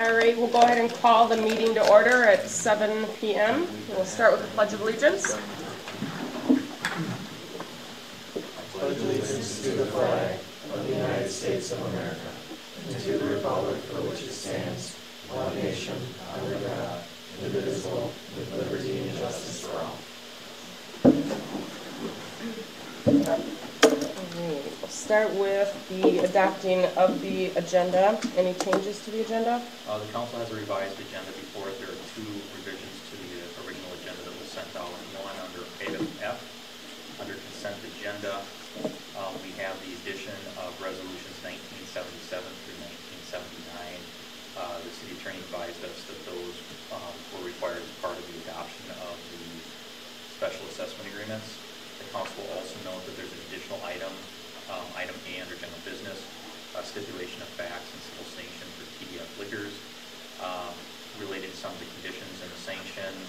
All right, we'll go ahead and call the meeting to order at 7 p.m. We'll start with the Pledge of Allegiance. Pledge allegiance to the flag of the United States of America and to the republic for which it stands, one nation, under God, indivisible, with liberty and justice for all. We'll start with the adopting of the agenda. Any changes to the agenda? The council has a revised agenda before it. There are two revisions to the original agenda that was sent out. One under item F, under consent agenda, we have the addition of resolutions 1977 through 1979. The city attorney advised us that those were required as part of the adoption of the special assessment agreements. The council will also note that there's an additional item, item A under general business, stipulation of facts and civil sanction for TDF liquors. Related to some of the conditions and the sanctions,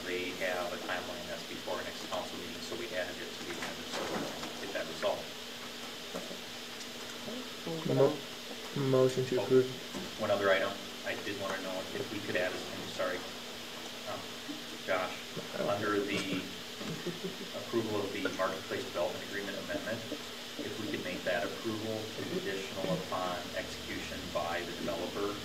they have a timeline that's before our next council meeting, so we added it to the agenda so we'll get that resolved. Motion to approve. One other item, I did want to know if we could add, Josh, under the approval of the marketplace development agreement amendment, if we could make that approval conditional upon execution by the developer.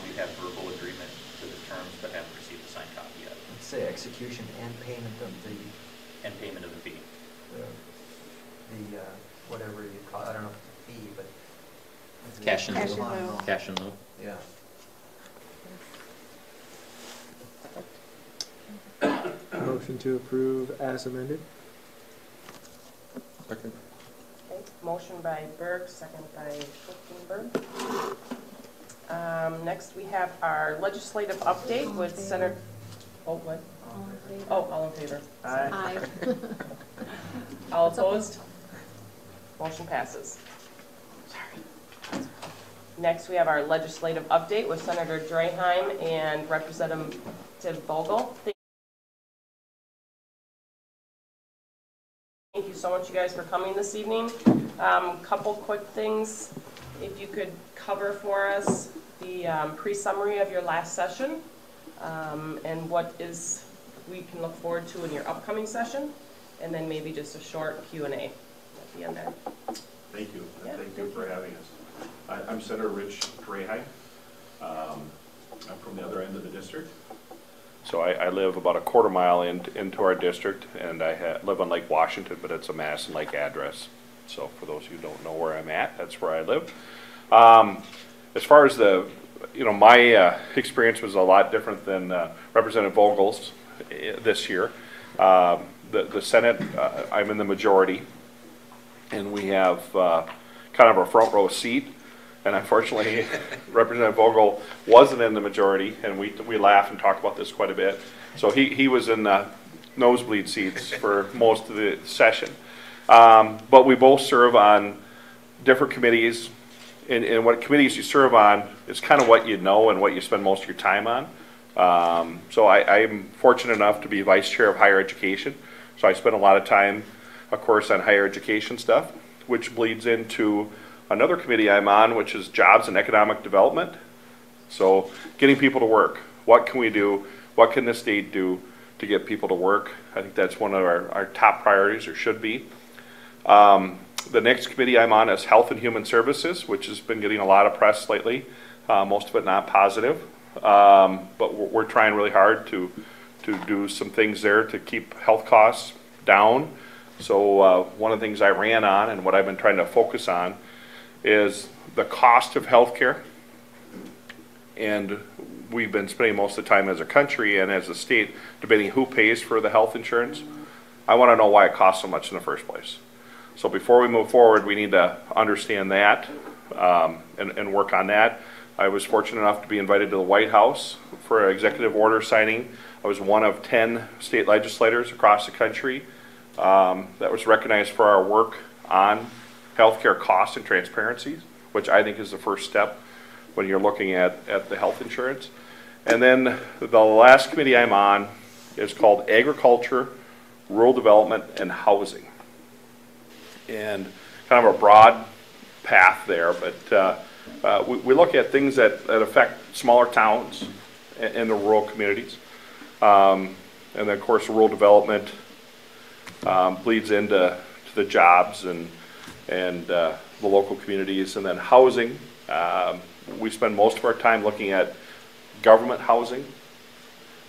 We have verbal agreement to the terms but haven't received a signed copy yet. Let's say execution and payment of the fee. Whatever you call it, I don't know if it's a fee, but it's Cash in lieu. Cash in lieu. Yeah. Motion to approve as amended. Okay. Motion by Berg, second by Schultenberg. Next, we have our legislative update with Senator. Oh, what? All in favor. Aye. All opposed? Motion passes. Sorry. Next, we have our legislative update with Senator Draheim and Representative Vogel. Thank you so much, you guys, for coming this evening. Couple quick things. If you could cover for us the pre-summary of your last session and what we can look forward to in your upcoming session, and then maybe just a short Q&A at the end there. Thank you. Yeah, thank you for having us. I'm Senator Rich Draheim. I'm from the other end of the district. So I live about a quarter mile into our district, and I live on Lake Washington, but it's a Madison Lake address. So for those who don't know where I'm at, that's where I live. As far as my experience was a lot different than Representative Vogel's this year. The Senate, I'm in the majority, and we have kind of a front row seat. And unfortunately, Representative Vogel wasn't in the majority, and we laugh and talk about this quite a bit. So he was in nosebleed seats for most of the session. But we both serve on different committees, and what committees you serve on is kind of what you know and what you spend most of your time on. So I'm fortunate enough to be Vice Chair of Higher Education. So I spend a lot of time, of course, on higher education stuff, which bleeds into another committee I'm on, which is Jobs and Economic Development. So getting people to work. What can we do? What can the state do to get people to work? I think that's one of our top priorities, or should be. The next committee I'm on is Health and Human Services, which has been getting a lot of press lately, most of it not positive. But we're trying really hard to do some things there to keep health costs down. So one of the things I ran on, and what I've been trying to focus on, is the cost of healthcare. And we've been spending most of the time as a country and as a state debating who pays for the health insurance. I want to know why it costs so much in the first place. So before we move forward, we need to understand that and work on that. I was fortunate enough to be invited to the White House for an executive order signing. I was one of 10 state legislators across the country that was recognized for our work on healthcare costs and transparency, which I think is the first step when you're looking at the health insurance. And then the last committee I'm on is called Agriculture, Rural Development, and Housing. And kind of a broad path there, but we look at things that affect smaller towns and the rural communities. And then, of course, rural development bleeds into the jobs and the local communities. And then housing, we spend most of our time looking at government housing.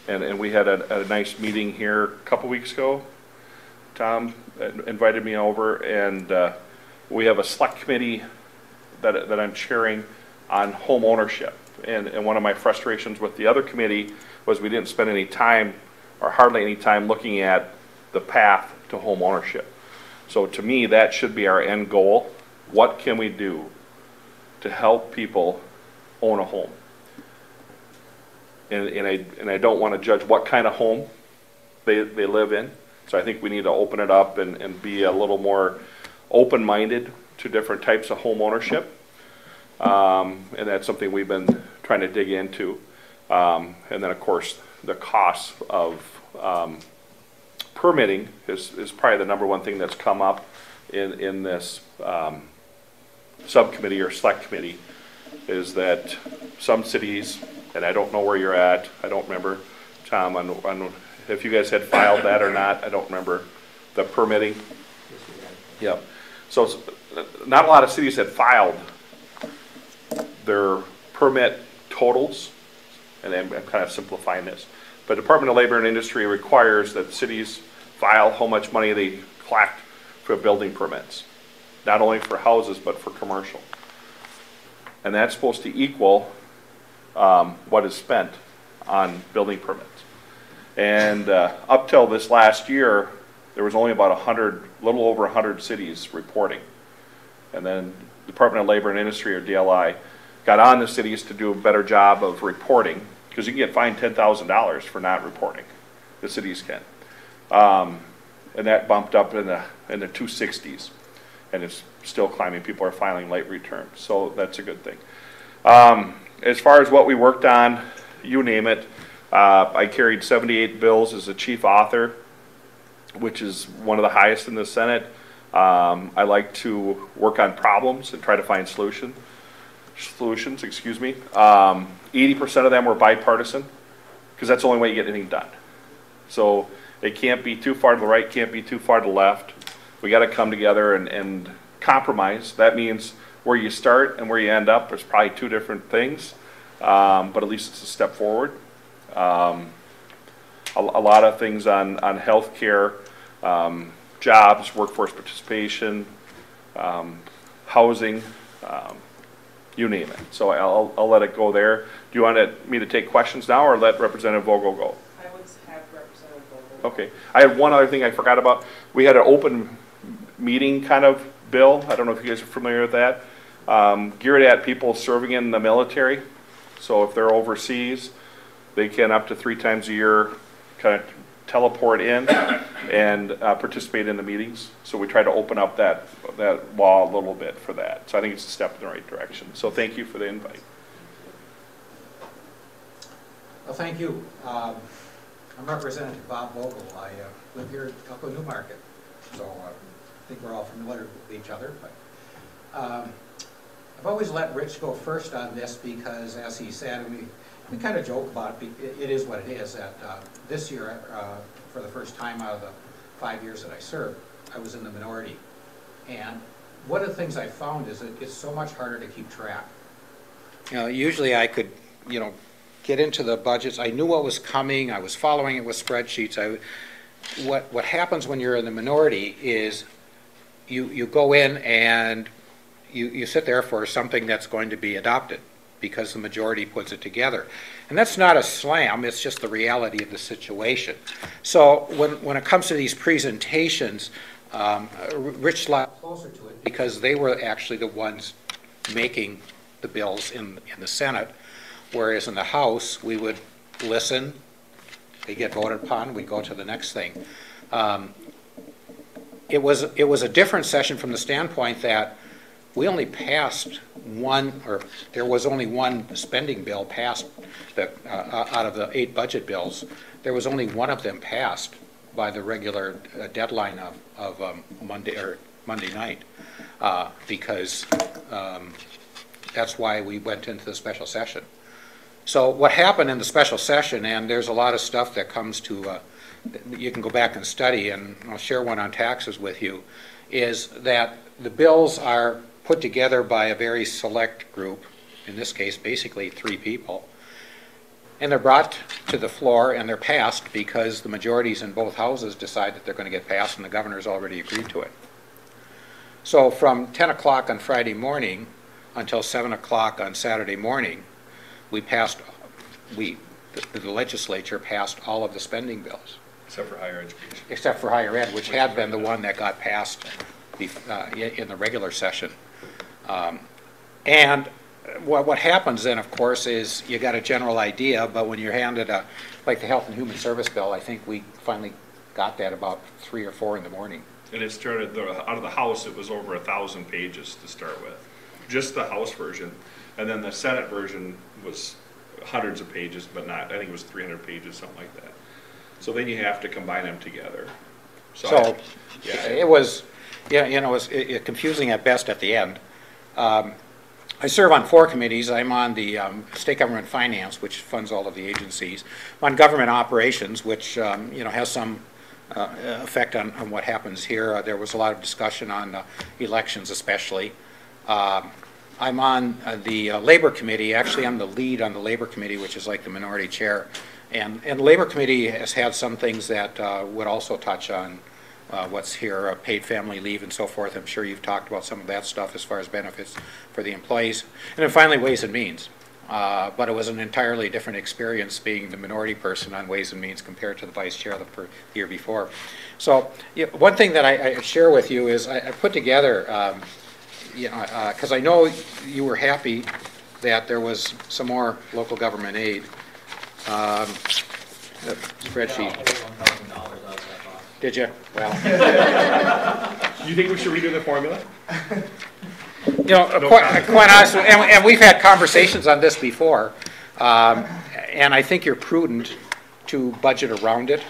And we had a nice meeting here a couple weeks ago. Tom invited me over, and we have a select committee that I'm chairing on home ownership. And one of my frustrations with the other committee was we didn't spend any time, or hardly any time, looking at the path to home ownership. So to me, that should be our end goal. What can we do to help people own a home? And I don't want to judge what kind of home they live in. So I think we need to open it up and be a little more open-minded to different types of home ownership. And that's something we've been trying to dig into. And then, of course, the cost of permitting is probably the number one thing that's come up in this subcommittee or select committee, is that some cities, and I don't know where you're at, I don't remember, Tom, on if you guys had filed that or not, I don't remember, the permitting. Yep. So not a lot of cities had filed their permit totals, and I'm kind of simplifying this, but Department of Labor and Industry requires that cities file how much money they collect for building permits, not only for houses but for commercial. And that's supposed to equal what is spent on building permits. And up till this last year, there was only about 100, a little over 100 cities reporting. And then Department of Labor and Industry, or DLI, got on the cities to do a better job of reporting, because you can get fined $10,000 for not reporting. The cities can. And that bumped up in the 260s. And it's still climbing. People are filing late returns. So that's a good thing. As far as what we worked on, you name it, I carried 78 bills as a chief author, which is one of the highest in the Senate. I like to work on problems and try to find solutions. 80% of them were bipartisan, because that's the only way you get anything done. So it can't be too far to the right, can't be too far to the left. We got to come together and compromise. That means where you start and where you end up is probably two different things, but at least it's a step forward. A lot of things on healthcare, jobs, workforce participation, housing, you name it. So I'll let it go there. Do you want me to take questions now, or let Representative Vogel go? I would have Representative Vogel. Okay. I have one other thing I forgot about. We had an open meeting kind of bill. I don't know if you guys are familiar with that. Geared at people serving in the military. So if they're overseas, they can up to 3 times a year kind of teleport in and participate in the meetings. So we try to open up that law a little bit for that. So I think it's a step in the right direction. So thank you for the invite. Well, thank you. I'm Representative Bob Vogel. I live here at Elko Newmarket, so I think we're all familiar with each other. But I've always let Rich go first on this because, as he said, we kind of joke about it. It is what it is. That this year, for the first time out of the 5 years that I served, I was in the minority. And one of the things I found is that it's so much harder to keep track. Usually I could, get into the budgets. I knew what was coming. I was following it with spreadsheets. What happens when you're in the minority is you go in and you sit there for something that's going to be adopted because the majority puts it together. And that's not a slam, it's just the reality of the situation. So when it comes to these presentations, Rich slapped closer to it because they were actually the ones making the bills in the Senate, whereas in the House, we would listen, they get voted upon, we go to the next thing. It was a different session from the standpoint that we only passed one, or there was only one spending bill passed that out of the 8 budget bills. There was only one of them passed by the regular deadline of Monday night, because that's why we went into the special session. So what happened in the special session, and there's a lot of stuff that comes to, you can go back and study, and I'll share one on taxes with you, is that the bills are put together by a very select group, in this case basically 3 people, and they're brought to the floor and they're passed because the majorities in both houses decide that they're going to get passed and the governor's already agreed to it. So from 10 o'clock on Friday morning until 7 o'clock on Saturday morning, the legislature passed all of the spending bills. Except for higher education. Except for higher ed, which had been the one that got passed in the regular session. And what happens then, of course, is you got a general idea, but when you're handed like the Health and Human Service bill, I think we finally got that about 3 or 4 in the morning. And it started, out of the House, it was over 1,000 pages to start with. Just the House version. And then the Senate version was hundreds of pages, but not, I think it was 300 pages, something like that. So then you have to combine them together. So yeah. it was, yeah, you know, it was confusing at best at the end. I serve on 4 committees. I'm on the State Government Finance, which funds all of the agencies. I'm on Government Operations, which you know, has some effect on what happens here. There was a lot of discussion on elections, especially. I'm on the Labor Committee. Actually, I'm the lead on the Labor Committee, which is like the minority chair. And the Labor Committee has had some things that would also touch on what's here, paid family leave and so forth. I'm sure you've talked about some of that stuff as far as benefits for the employees. And then finally, Ways and Means. But it was an entirely different experience being the minority person on Ways and Means compared to the vice chair the year before. So one thing that I share with you is I put together, you know, because I know you were happy that there was some more local government aid. Spreadsheet. Did you? Well. You think we should redo the formula? You know, quite honestly, and we've had conversations on this before, and I think you're prudent to budget around it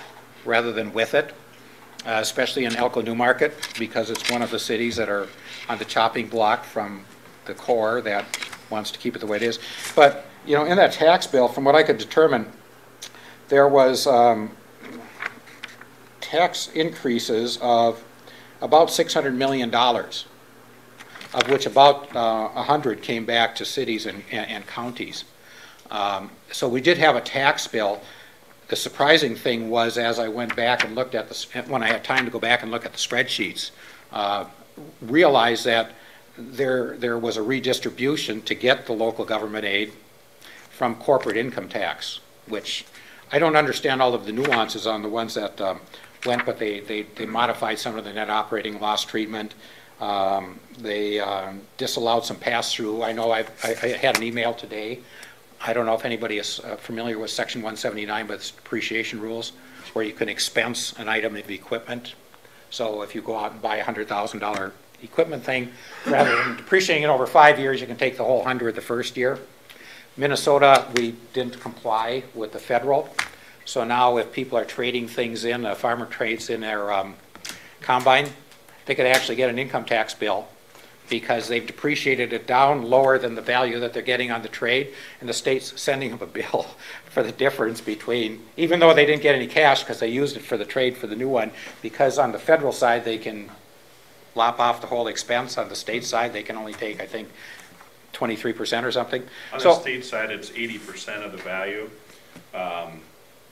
rather than with it, especially in Elko Newmarket, because it's one of the cities that are on the chopping block from the core that wants to keep it the way it is. But, you know, in that tax bill, from what I could determine, there was tax increases of about $600 million, of which about 100 came back to cities and counties. So we did have a tax bill. The surprising thing was, as I went back and looked at when I had time to go back and look at the spreadsheets, realized that there was a redistribution to get the local government aid from corporate income tax, which I don't understand all of the nuances on the ones that went, but they modified some of the net operating loss treatment. They disallowed some pass-through. I know I had an email today. I don't know if anybody is familiar with Section 179, but it's depreciation rules, where you can expense an item of equipment. So if you go out and buy a $100,000 equipment thing, rather than depreciating it over 5 years, you can take the whole 100 the first year. Minnesota, we didn't comply with the federal. So now if people are trading things in, a farmer trades in their combine, they could actually get an income tax bill because they've depreciated it down lower than the value that they're getting on the trade, and the state's sending them a bill for the difference between, even though they didn't get any cash because they used it for the trade for the new one, because on the federal side they can lop off the whole expense. On the state side they can only take, I think, 23% or something. On the state side, it's 80% of the value.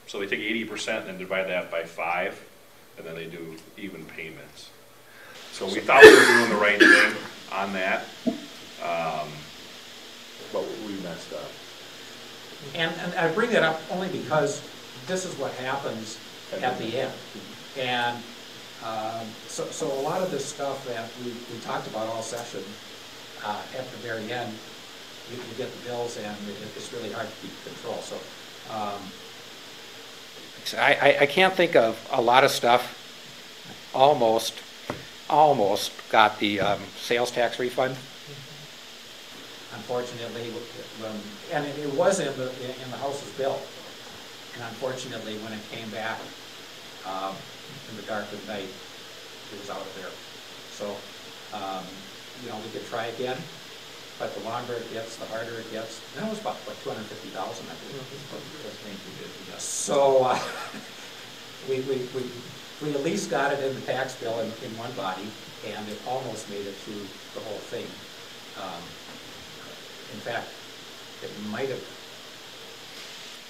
So they take 80% and then divide that by 5, and then they do even payments. So we thought we were doing the right thing on that, but we messed up. And I bring that up only because this is what happens at the end. And so a lot of this stuff that we talked about all session, at the very end, you get the bills and it's really hard to keep control. So I can't think of a lot of stuff. Almost got the sales tax refund. Unfortunately, and it was in the House's bill. And unfortunately, when it came back in the dark of night, it was out of there. So you know, we could try again. but the longer it gets, the harder it gets. And it was about, what, 250,000, I believe. So, we at least got it in the tax bill in one body, and it almost made it through the whole thing. In fact, it might have.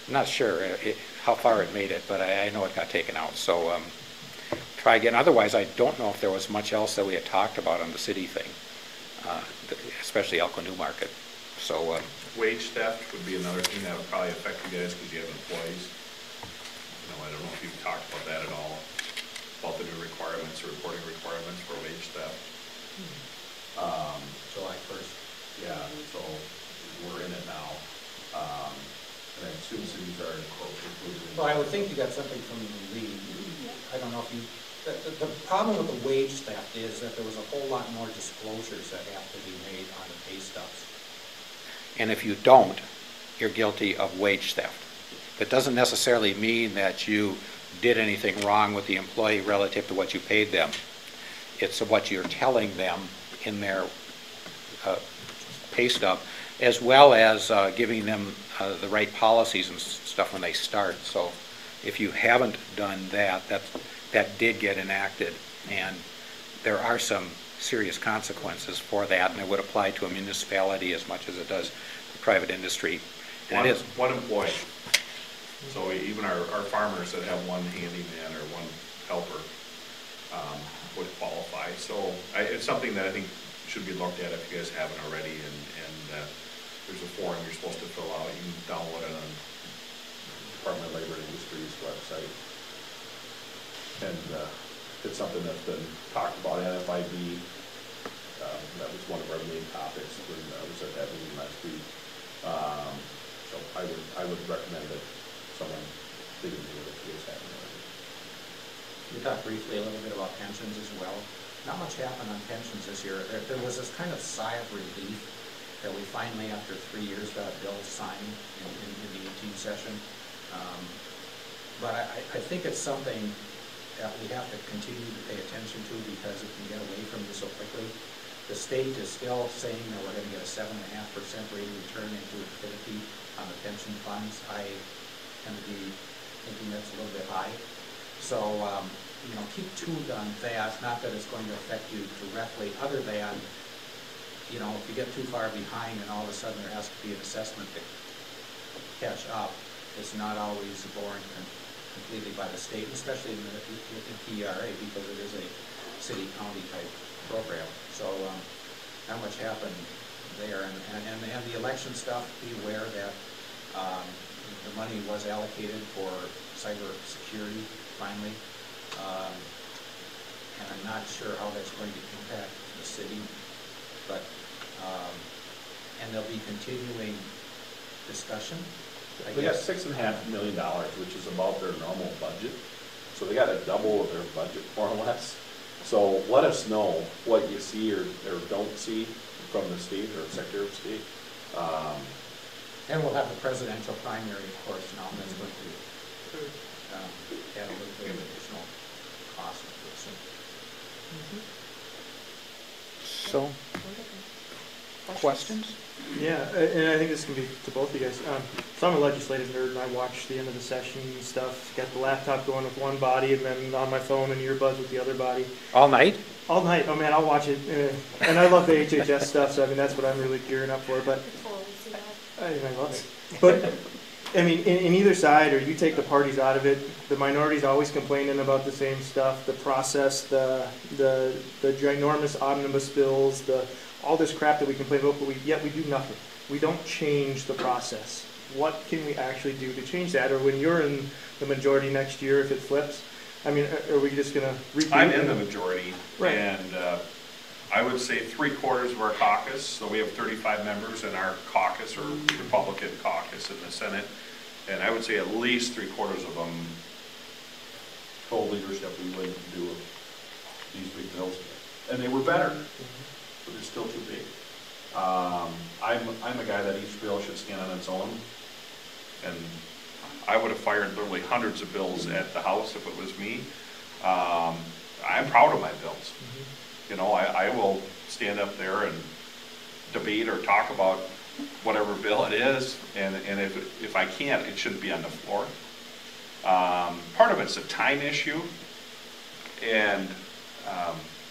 I'm not sure how far it made it, but I know it got taken out. So try again. Otherwise, I don't know if there was much else that we had talked about on the city thing, especially Elko New Market. So Wage theft would be another thing that would probably affect you guys because you have employees. I don't know if you've talked about that at all, about the new requirements, or reporting requirements for wage theft. July 1st. Yeah, so we're in it now. And I assume cities are included. Well, I would think you got something from the league. I don't know if you, the problem with the wage theft is that there was a whole lot more disclosures that have to be made on the pay stubs. and if you don't, you're guilty of wage theft. It doesn't necessarily mean that you did anything wrong with the employee relative to what you paid them. It's what you're telling them in their pay stub, as well as giving them the right policies and stuff when they start. So if you haven't done that, that did get enacted, and there are some serious consequences for that, and it would apply to a municipality as much as it does the private industry. And it is one employee. So even our farmers that have one handyman or one helper would qualify. So it's something that I think should be looked at if you guys haven't already. And there's a form you're supposed to fill out. You can download it on Department of Labor and Industries website. And it's something that's been talked about at NFIB. That was one of our main topics when I was at that meeting last week. So I would recommend that someone dig into it if you guys haven't already. We talked briefly a little bit about pensions as well. Not much happened on pensions this year. There was this kind of sigh of relief that we finally, after 3 years, got a bill signed in the 18 session. But I think it's something that we have to continue to pay attention to because it can get away from you so quickly. The state is still saying that we're going to get a 7.5% rate of return into infinity on the pension funds. I tend to be thinking that's a little bit high. So, keep tuned on that. Not that it's going to affect you directly, other than, if you get too far behind and all of a sudden there has to be an assessment to catch up, it's not always borne completely by the state, especially in the PRA, because it is a city-county type program. So not much happened there. And the election stuff, be aware that the money was allocated for cyber security finally. And I'm not sure how that's going to impact the city, but and there'll be continuing discussion. They got $6.5 million, which is about their normal budget. So they got a double of their budget, more or less. So let us know what you see or don't see from the state or Secretary of State. And we'll have the presidential primary, of course, now. That's going to add a little bit of additional cost to it. so. Questions? Yeah, and I think this can be to both of you guys. So I'm a legislative nerd, and I watch the end of the session and stuff. Got the laptop going with one body, and then on my phone and earbuds with the other body. All night? All night. Oh man, I'll watch it. And I love the HHS stuff, so I mean that's what I'm really gearing up for. But I mean, in either side, or you take the parties out of it, the minority's always complaining about the same stuff: the process, the ginormous omnibus bills, all this crap that we complain about, but yet we do nothing. We don't change the process. What can we actually do to change that? Or when you're in the majority next year, if it flips, I mean, are we just going to repeat? I'm in the majority, right. And I would say 3/4 of our caucus, so we have 35 members in our caucus, or Republican caucus in the Senate, and I would say at least 3/4 of them told leadership we wouldn't do these big bills, and they were better. But it's still too big. I'm a guy that each bill should stand on its own, and I would have fired literally hundreds of bills at the House if it was me. I'm proud of my bills. I will stand up there and debate or talk about whatever bill it is, and if I can't, it shouldn't be on the floor. Part of it's a time issue, and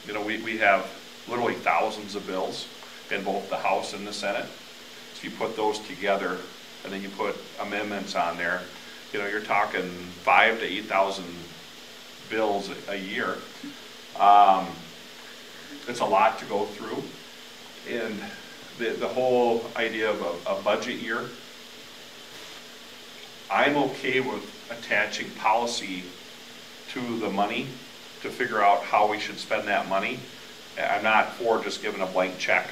you know, we have literally thousands of bills in both the House and the Senate. So you put those together, and then you put amendments on there, you know, you're talking 5,000 to 8,000 bills a year. It's a lot to go through, and the whole idea of a budget year, I'm okay with attaching policy to the money to figure out how we should spend that money. I'm not for just giving a blank check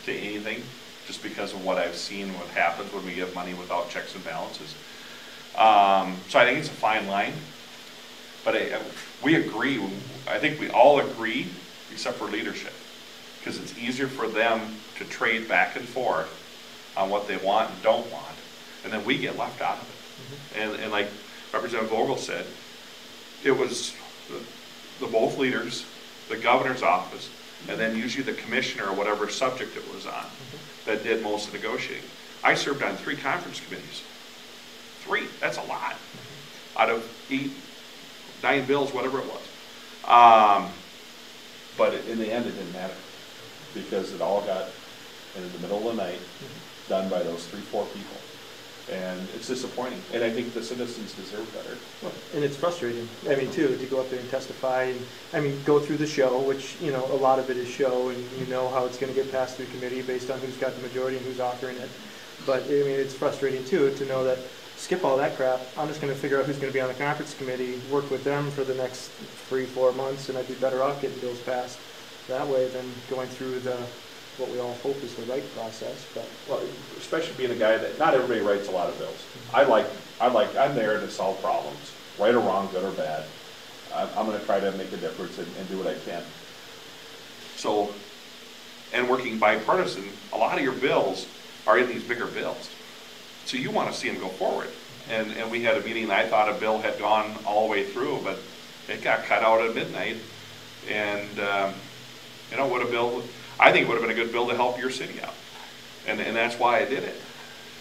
to anything, just because of what I've seen, what happens when we give money without checks and balances. So I think it's a fine line, but we agree, I think we all agree, except for leadership, because it's easier for them to trade back and forth on what they want and don't want, and then we get left out of it. And like Representative Vogel said, it was the both leaders, the governor's office, and then usually the commissioner or whatever subject it was on that did most of the negotiating. I served on 3 conference committees. 3, that's a lot. Out of 8, 9 bills, whatever it was. But in the end, it didn't matter, because it all got in the middle of the night done by those 3-4 people. And it's disappointing, and I think the citizens deserve better. And it's frustrating, I mean, too, to go up there and testify, and, I mean, go through the show, which, you know, a lot of it is show, and you know how it's going to get passed through committee based on who's got the majority and who's authoring it. But, I mean, it's frustrating, too, to know that, skip all that crap, I'm just going to figure out who's going to be on the conference committee, work with them for the next 3-4 months, and I'd be better off getting bills passed that way than going through what we all hope is the right process. But well, especially being a guy that not everybody writes a lot of bills. I'm there to solve problems, right or wrong, good or bad. I'm going to try to make a difference and do what I can. So, and working bipartisan, a lot of your bills are in these bigger bills. So you want to see them go forward. And we had a meeting, and I thought a bill had gone all the way through, but it got cut out at midnight. And, you know, I think it would have been a good bill to help your city out. And that's why I did it.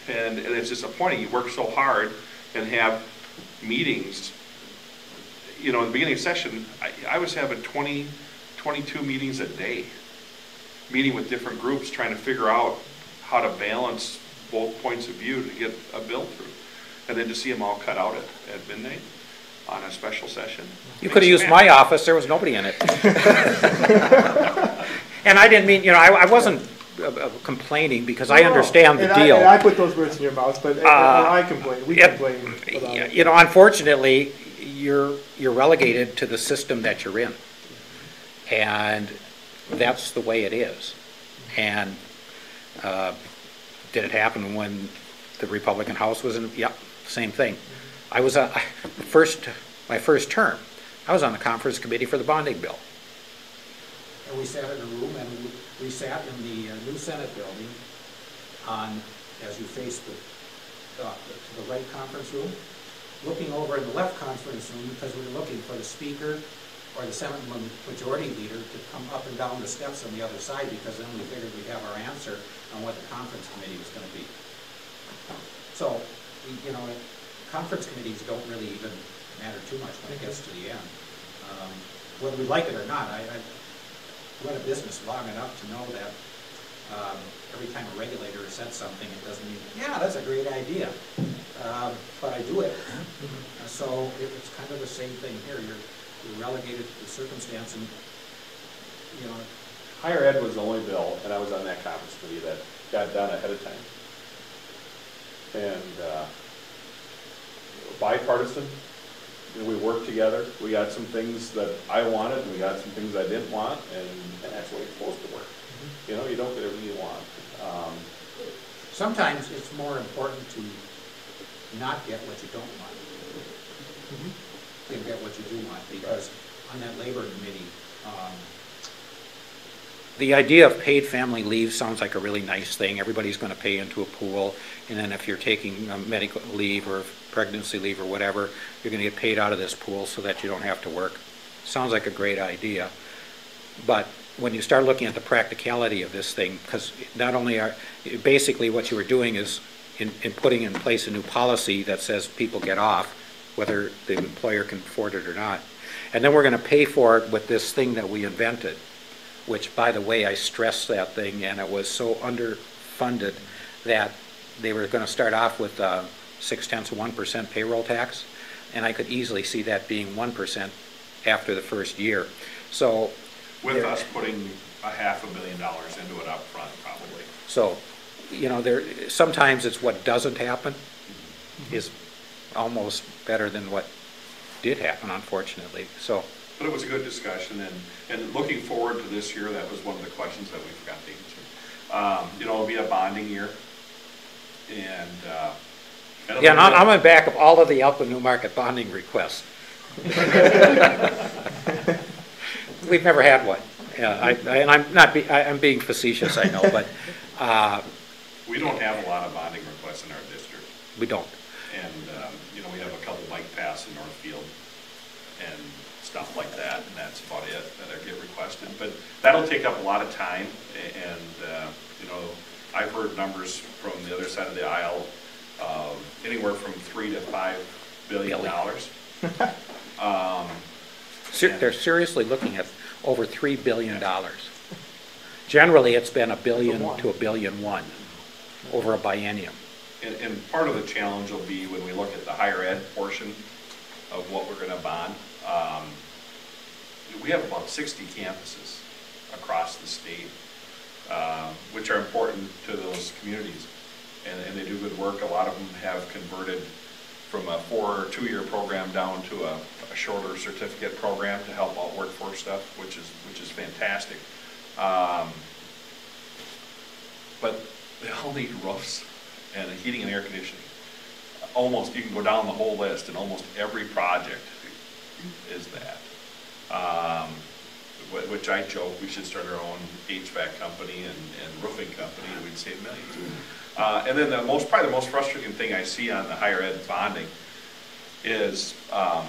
And it's disappointing. You work so hard and have meetings. You know, in the beginning of session, I was having 20, 22 meetings a day, meeting with different groups, trying to figure out how to balance both points of view to get a bill through. And then to see them all cut out at midnight on a special session. You could have used my office, there was nobody in it. And I didn't mean, you know, I wasn't complaining, because I understand the deal. I put those words in your mouth, but I complain. We complain about it. You know, unfortunately, you're relegated to the system that you're in, and that's the way it is. And did it happen when the Republican House was in? Yep, same thing. I was my first term. I was on the conference committee for the bonding bill. And we sat in a room, and we sat in the new Senate building as you face to the right conference room, looking over in the left conference room, because we were looking for the speaker or the Senate majority leader to come up and down the steps on the other side, because then we figured we'd have our answer on what the conference committee was going to be. So, you know, conference committees don't really even matter too much when it gets to the end. Whether we like it or not, I run a business long enough to know that every time a regulator says something, it doesn't mean, yeah, that's a great idea, but I do it. So it's kind of the same thing here. You're relegated to the circumstance, and you know. Higher ed was the only bill, and I was on that conference committee, that got done ahead of time. And bipartisan, you know, we worked together. We got some things that I wanted, and we got some things I didn't want, and that's the way it's supposed to work. You know, you don't get everything you want. Sometimes it's more important to not get what you don't want than get what you do want, because on that labor committee, the idea of paid family leave sounds like a really nice thing. Everybody's going to pay into a pool, and then if you're taking medical leave or pregnancy leave or whatever, you're going to get paid out of this pool so that you don't have to work. Sounds like a great idea, but when you start looking at the practicality of this thing, because not only basically what you were doing is in putting in place a new policy that says people get off, whether the employer can afford it or not. And then we're going to pay for it with this thing that we invented, which, by the way, I stressed that thing, and it was so underfunded that they were going to start off with 0.6% payroll tax, and I could easily see that being 1% after the first year. So, with us putting $500,000 into it up front, probably. So, you know, sometimes it's what doesn't happen is almost better than what did happen, unfortunately. So, but it was a good discussion, and looking forward to this year, that was one of the questions that we forgot to answer. You know, it'll be a bonding year, and yeah, and I'm going to back up all of the Elko New Market bonding requests. We've never had one. And I'm being facetious, I know, but we don't have a lot of bonding requests in our district. We don't. And you know, we have a couple bike paths in Northfield and stuff like that, and that's about it that get requested. But that'll take up a lot of time, and you know, I've heard numbers from the other side of the aisle, anywhere from $3 to $5 billion. They're seriously looking at over $3 billion. Generally, it's been $1 billion to $1.1 billion over a biennium. And part of the challenge will be when we look at the higher ed portion of what we're going to bond. We have about 60 campuses across the state, which are important to those communities, and they do good work. A lot of them have converted from a 4 or 2 year program down to a shorter certificate program to help out workforce stuff, which is fantastic. But they all need roofs and heating and air conditioning. Almost, you can go down the whole list, and almost every project is that. Which I joke we should start our own HVAC company and roofing company, and we'd save millions. And then probably the most frustrating thing I see on the higher ed bonding is $1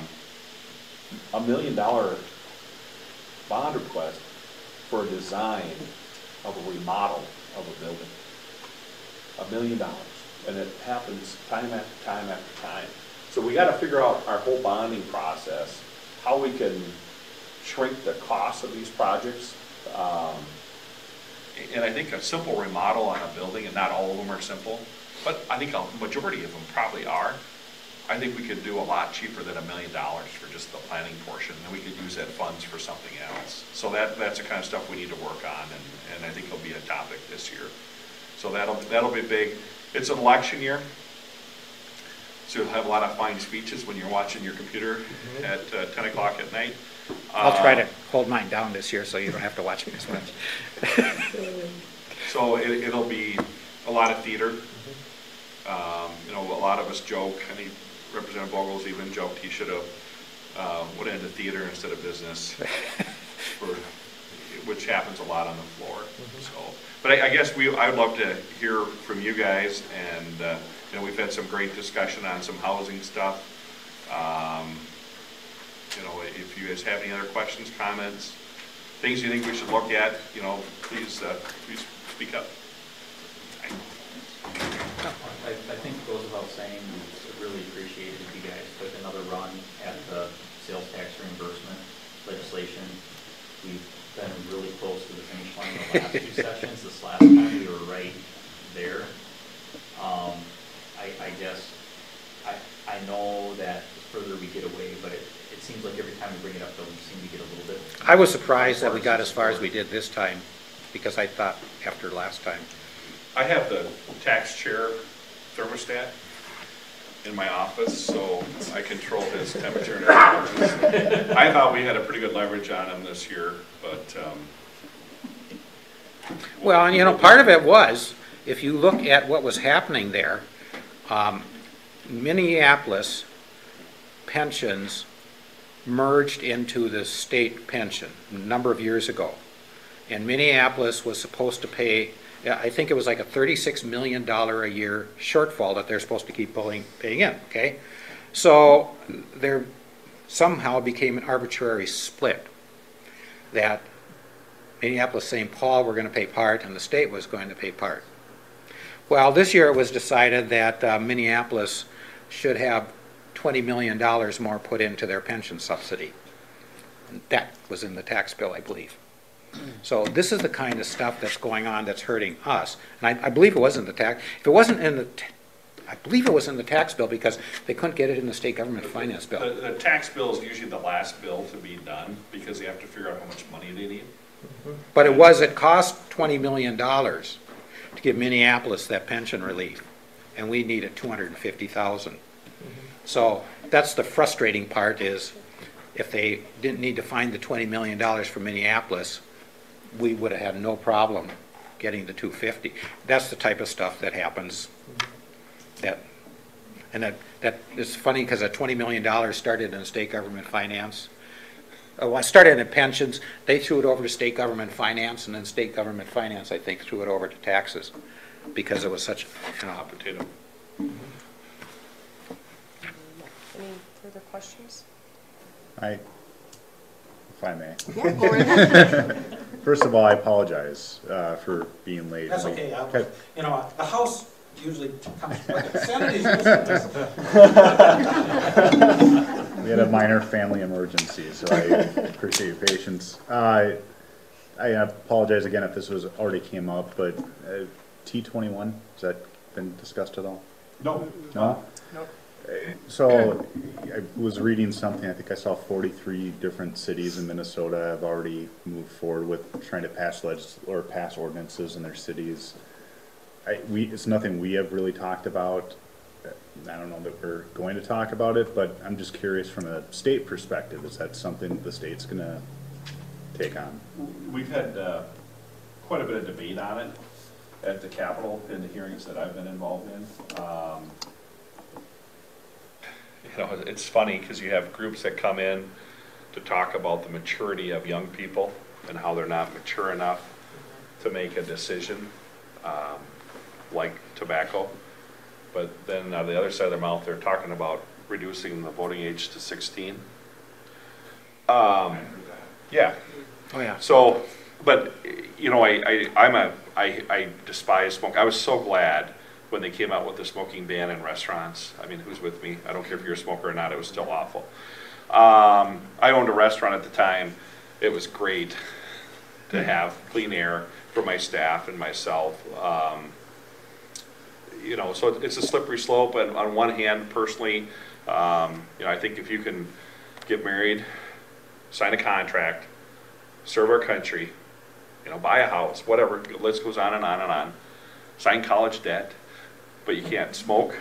million bond request for a design of a remodel of a building. $1 million, and it happens time after time after time. So we got to figure out our whole bonding process, how we can shrink the cost of these projects. And I think a simple remodel on a building, and not all of them are simple, but I think a majority of them probably are. I think we could do a lot cheaper than $1 million for just the planning portion, and we could use that funds for something else. So that's the kind of stuff we need to work on, and I think it'll be a topic this year. So that'll be big. It's an election year, so you'll have a lot of fine speeches when you're watching your computer at 10 o'clock at night. I'll try to hold mine down this year so you don't have to watch me as much. So it'll be a lot of theater. You know, a lot of us joke. I think Representative Bogles even joked he should have went into theater instead of business, which happens a lot on the floor. So, but I guess I would love to hear from you guys, and you know, we've had some great discussion on some housing stuff. You know, if you guys have any other questions, comments, things you think we should look at, you know, please speak up. I think it goes without saying, we really appreciated if you guys took another run at the sales tax reimbursement legislation. We've been really close to the finish line in the last two sessions. This last time we were right there. I guess, I know that the further we get away, but it seems like every time we bring it up, though, we seem to get a little bit. I was surprised that we got as far as we did this time, because I thought after last time. I have the tax chair thermostat in my office, so I control his temperature and everything. I thought we had a pretty good leverage on him this year, but well, and you know, part of it was, if you look at what was happening there, Minneapolis pensions merged into the state pension a number of years ago, and Minneapolis was supposed to pay, I think it was like a $36 million a year shortfall that they're supposed to keep paying in, okay? So there somehow became an arbitrary split that Minneapolis-St. Paul were going to pay part, and the state was going to pay part. Well, this year it was decided that Minneapolis should have $20 million more put into their pension subsidy. And that was in the tax bill, I believe. So this is the kind of stuff that's going on that's hurting us. And I believe it was in the tax. If it wasn't in the, I believe it was in the tax bill because they couldn't get it in the state government finance bill. The tax bill is usually the last bill to be done because they have to figure out how much money they need. But it cost $20 million to give Minneapolis that pension relief, and we needed $250,000. So that's the frustrating part is if they didn't need to find the $20 million for Minneapolis, we would have had no problem getting the $250. That's the type of stuff that happens. That is funny because that $20 million started in state government finance. Well, it started in pensions. They threw it over to state government finance, and then state government finance, I think, threw it over to taxes because it was such an opportunity. Any further questions? If I may. Yeah, go right ahead. First of all, I apologize for being late. That's okay. Okay. You know, the House usually comes, but the Senate is usually We had a minor family emergency, so I appreciate your patience. I apologize again if this was already came up, but T21, has that been discussed at all? No. No? No. So I was reading something, I think I saw 43 different cities in Minnesota have already moved forward with trying to pass pass ordinances in their cities. It's nothing we have really talked about. I don't know that we're going to talk about it, but I'm just curious from a state perspective, is that something the state's gonna take on? We've had quite a bit of debate on it at the Capitol in the hearings that I've been involved in. You know, it's funny because you have groups that come in to talk about the maturity of young people and how they're not mature enough to make a decision like tobacco. But then on the other side of their mouth, they're talking about reducing the voting age to 16. Yeah. Oh yeah. So, but you know, I despise smoke. I was so glad when they came out with the smoking ban in restaurants. I mean, who's with me? I don't care if you're a smoker or not. It was still awful. I owned a restaurant at the time. It was great to have clean air for my staff and myself. You know, so it's a slippery slope. And on one hand, personally, you know, I think if you can get married, sign a contract, serve our country, you know, buy a house, whatever, the list goes on and on and on, sign college debt, but you can't smoke.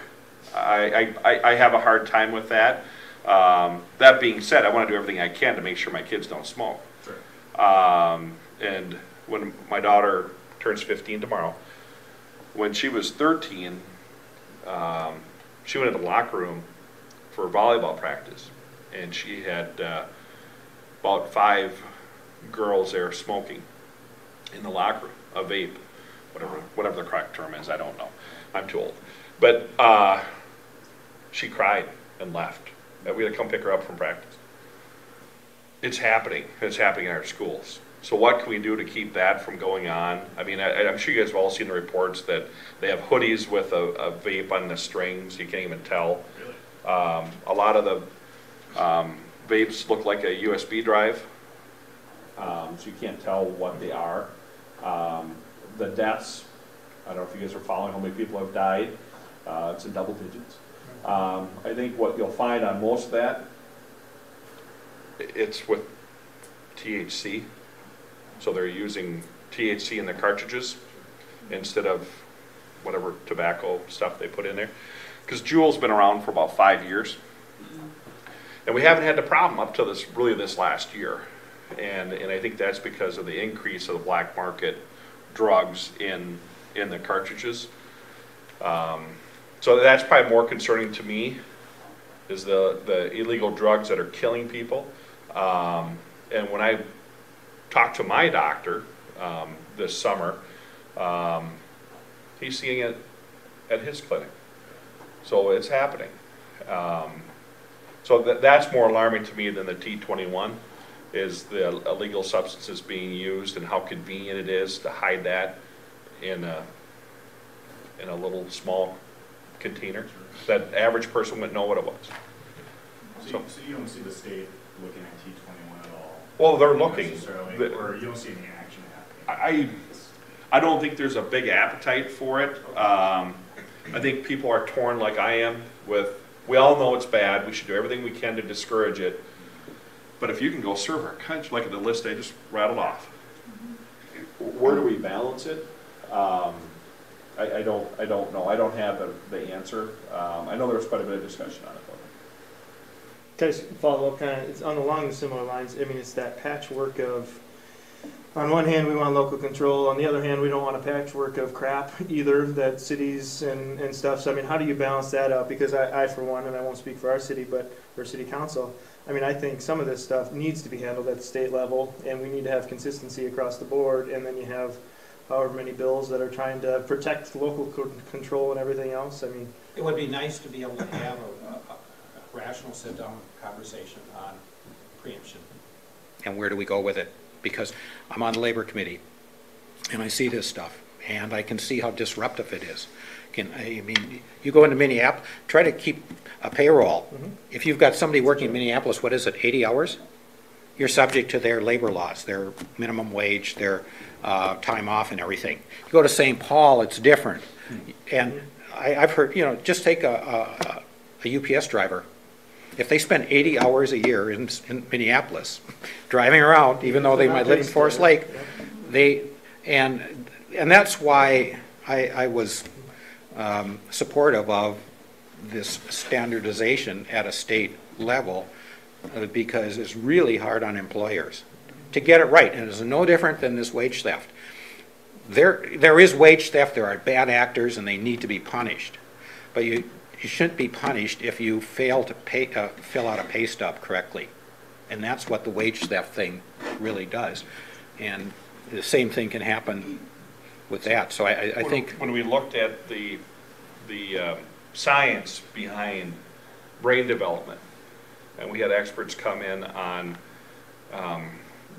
I have a hard time with that. That being said, I want to do everything I can to make sure my kids don't smoke. Sure. And when my daughter turns 15 tomorrow, when she was 13, she went in the locker room for volleyball practice, and she had about 5 girls there smoking in the locker room, a vape, whatever the correct term is, I don't know. I'm too old. But she cried and left. We had to come pick her up from practice. It's happening. It's happening in our schools. So what can we do to keep that from going on? I mean, I'm sure you guys have all seen the reports that they have hoodies with a vape on the strings. You can't even tell. Really? A lot of the vapes look like a USB drive, so you can't tell what they are. The deaths, I don't know if you guys are following how many people have died. It's in double digits. I think what you'll find on most of that, it's with THC. So they're using THC in the cartridges instead of whatever tobacco stuff they put in there. Because Juul's been around for about 5 years. And we haven't had the problem up to this last year. And I think that's because of the increase of the black market drugs in the cartridges. So that's probably more concerning to me, is the illegal drugs that are killing people. And when I talked to my doctor this summer, he's seeing it at his clinic. So it's happening. So that's more alarming to me than the T21. is the illegal substances being used and how convenient it is to hide that in a little small container. That average person wouldn't know what it was. So you don't see the state looking at T21 at all? Well, they're looking. Necessarily, or you don't see any action happening? I don't think there's a big appetite for it. I think people are torn like I am with, we all know it's bad, we should do everything we can to discourage it. But if you can go serve our country, like the list I just rattled off, where do we balance it? I don't know. I don't have the answer. I know there was quite a bit of discussion on it though. Can I just follow up it's along the similar lines? I mean, it's that patchwork of, on one hand, we want local control. On the other hand, we don't want a patchwork of crap either, that cities and stuff. So, I mean, how do you balance that out? Because I, for one, and I won't speak for our city, but for city council, I mean, I think some of this stuff needs to be handled at the state level, and we need to have consistency across the board. And then you have however many bills that are trying to protect local control and everything else. I mean, It would be nice to be able to have a rational sit-down conversation on preemption. And where do we go with it? Because I'm on the labor committee, and I see this stuff, and I can see how disruptive it is. I mean, you go into Minneapolis, try to keep a payroll. If you've got somebody working in Minneapolis, what is it, 80 hours? You're subject to their labor laws, their minimum wage, their time off and everything. You go to St. Paul, it's different. And I've heard, you know, just take a UPS driver. If they spend 80 hours a year in Minneapolis, driving around, even though they might live in Forest Lake, and that's why I was supportive of this standardization at a state level, because it's really hard on employers to get it right, and it's no different than this wage theft. There is wage theft, there are bad actors, and they need to be punished, but you shouldn't be punished if you fail to fill out a pay stub correctly, and that's what the wage theft thing really does. And the same thing can happen with that. So I think when we looked at the science behind brain development, and we had experts come in on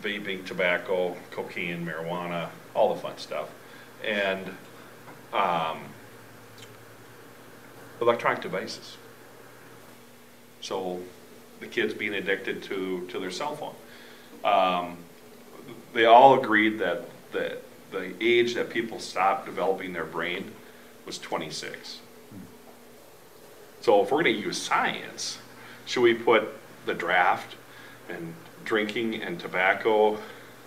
vaping, tobacco, cocaine, marijuana, all the fun stuff, and electronic devices. So the kids being addicted to their cell phone. They all agreed that the age that people stopped developing their brain was 26. So if we're going to use science, should we put the draft and drinking and tobacco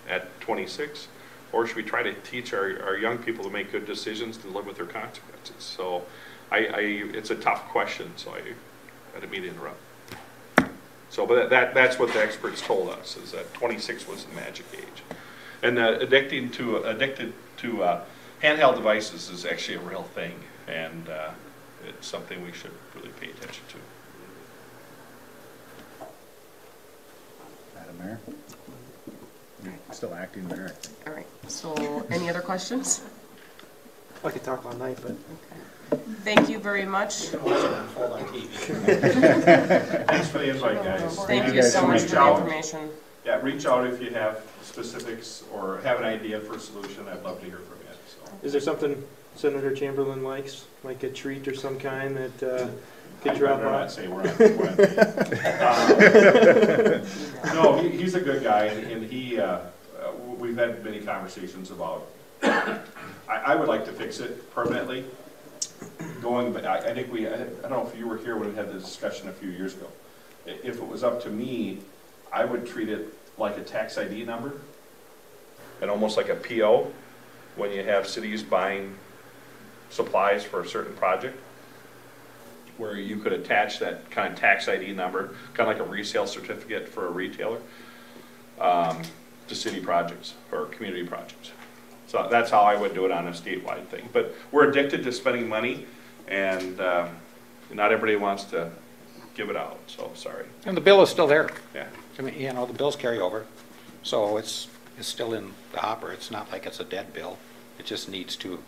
at 26? Or should we try to teach our young people to make good decisions to live with their consequences? So it's a tough question, so I didn't mean to interrupt. So, but that's what the experts told us, is that 26 was the magic age. And addicted to handheld devices is actually a real thing, and it's something we should really pay attention to. Madam Mayor? You're still acting mayor, I think. All right, so any other questions? I could talk all night, but. Okay. Thank you very much. You can watch it unfold on TV. Thanks for the invite, guys. Thank you so much for the information. Yeah, reach out if you have specifics or have an idea for a solution. I'd love to hear from you. So. Is there something Senator Chamberlain likes, like a treat or some kind that could drop off? Not say we're on. No, he's a good guy, and he. We've had many conversations about. I would like to fix it permanently. I think I don't know if you were here when we had this discussion a few years ago. If it was up to me, I would treat it like a tax ID number and almost like a PO when you have cities buying supplies for a certain project, where you could attach that kind of tax ID number, kind of like a resale certificate for a retailer, to city projects or community projects. So that's how I would do it on a statewide thing. But we're addicted to spending money, and not everybody wants to give it out, so sorry. And the bill is still there. Yeah. I mean, you know, the bills carry over, so it's still in the hopper. It's not like it's a dead bill. It just needs to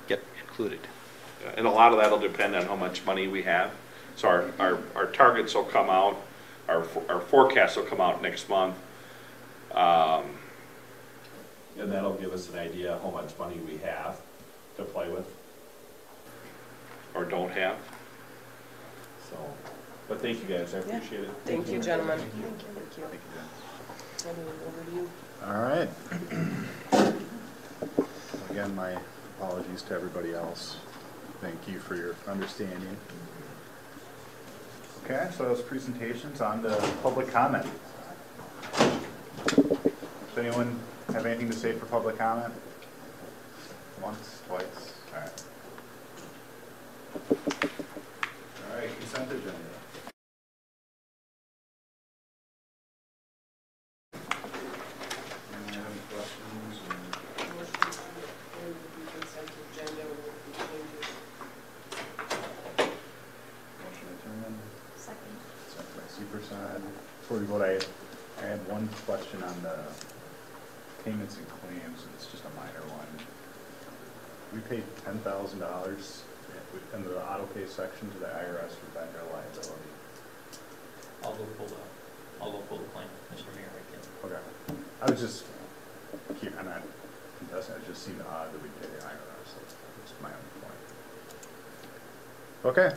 get included. And a lot of that will depend on how much money we have. So our targets will come out, our forecast will come out next month. And that'll give us an idea how much money we have to play with or don't have. So, but thank you guys, I appreciate it. Thank you, gentlemen. Thank you. Thank you. Thank you. Over to you. All right. Again, my apologies to everybody else. Thank you for your understanding. Okay, so those presentations, on to public comment. Does anyone have anything to say for public comment? Once, twice, all right. All right, consent agenda. Anyone have any questions? Motion adjourned. Second by Seepersod. Before we vote, I had one question on the payments and claims. It's just a minor one. We paid $10,000 in the auto pay section to the IRS for vendor liability. I'll go pull the claim, Mr. Mayor, I can. Okay. I was just, I'm not contesting, it just seemed odd that we paid the IRS. That's my only point. Okay,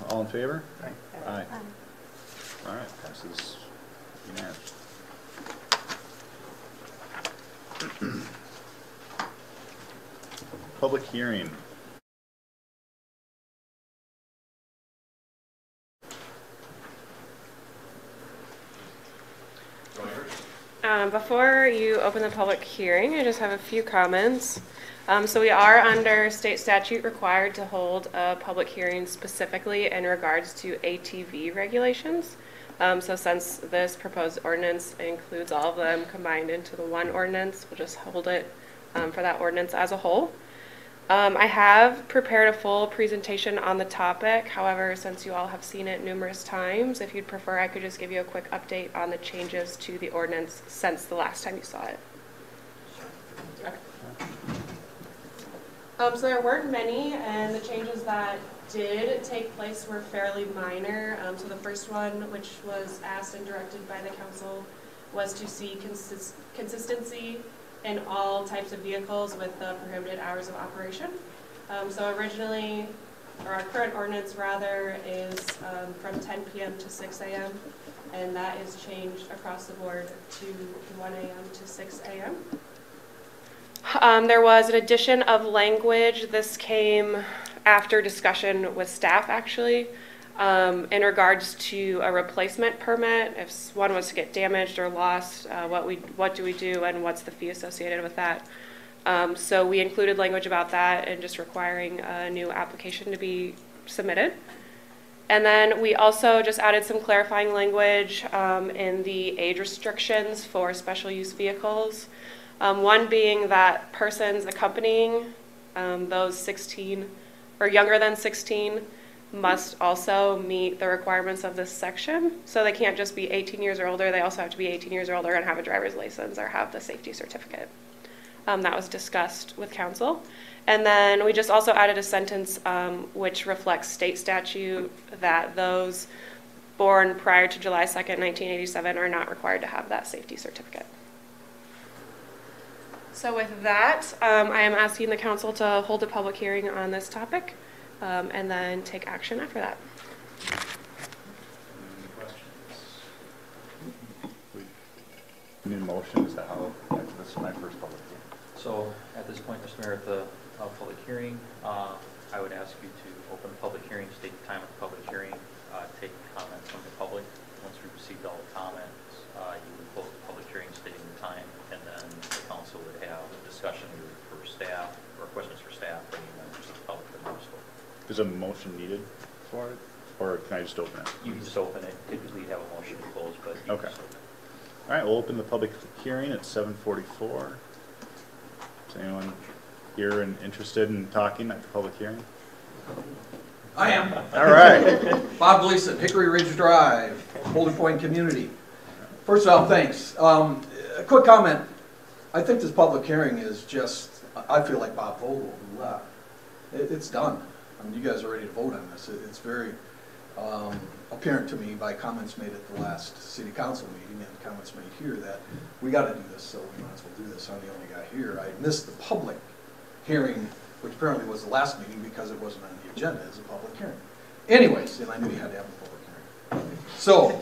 all in favor? Aye. Aye. All right, passes unanimous. Public hearing. Before you open the public hearing, I just have a few comments. So we are under state statute required to hold a public hearing specifically in regards to ATV regulations. So since this proposed ordinance includes all of them combined into the one ordinance, we'll just hold it for that ordinance as a whole. I have prepared a full presentation on the topic. However, since you all have seen it numerous times, if you'd prefer, I could just give you a quick update on the changes to the ordinance since the last time you saw it. Okay. So there weren't many, and the changes that did take place were fairly minor. So the first one, which was asked and directed by the council, was to see consistency in all types of vehicles with the prohibited hours of operation. So originally, or our current ordinance rather, is from 10 p.m. to 6 a.m. and that is changed across the board to 1 a.m. to 6 a.m. There was an addition of language. This came after discussion with staff, actually, in regards to a replacement permit. If one was to get damaged or lost, what do we do, and what's the fee associated with that? So we included language about that and just requiring a new application to be submitted. And then we also just added some clarifying language in the age restrictions for special use vehicles. One being that persons accompanying those 16 or younger than 16 must also meet the requirements of this section. So they can't just be 18 years or older, they also have to be 18 years or older and have a driver's license or have the safety certificate. That was discussed with council. And then we just also added a sentence which reflects state statute that those born prior to July 2nd, 1987 are not required to have that safety certificate. So with that, I am asking the council to hold a public hearing on this topic and then take action after that. Any questions? We need a motion. Is that how? This is my first public hearing. So at this point, Mr. Mayor, at the public hearing, I would ask you to open the public hearing, state the time of the public hearing, take comments from the public. Once we've received all the comments, you would close the public hearing, stating the time, and then the council would have a discussion for staff or questions for staff, bringing members of the public to the council. Is a motion needed for it, or can I just open it? You can just open it. Typically, you have a motion to close, but you Okay. can just open it. All right, we'll open the public hearing at 7:44. Is anyone here and interested in talking at the public hearing? I am. All right. Bob Gleason, Hickory Ridge Drive, Holden Point Community. First off, thanks. A quick comment. I think this public hearing is just, I feel like Bob Vogel, who left. It's done. I mean, you guys are ready to vote on this. It's very, apparent to me by comments made at the last city council meeting and comments made here that we got to do this, so we might as well do this. I'm the only guy here. I missed the public hearing, which apparently was the last meeting because it wasn't on the agenda as a public hearing. Anyways, and I knew you had to have a public hearing. So,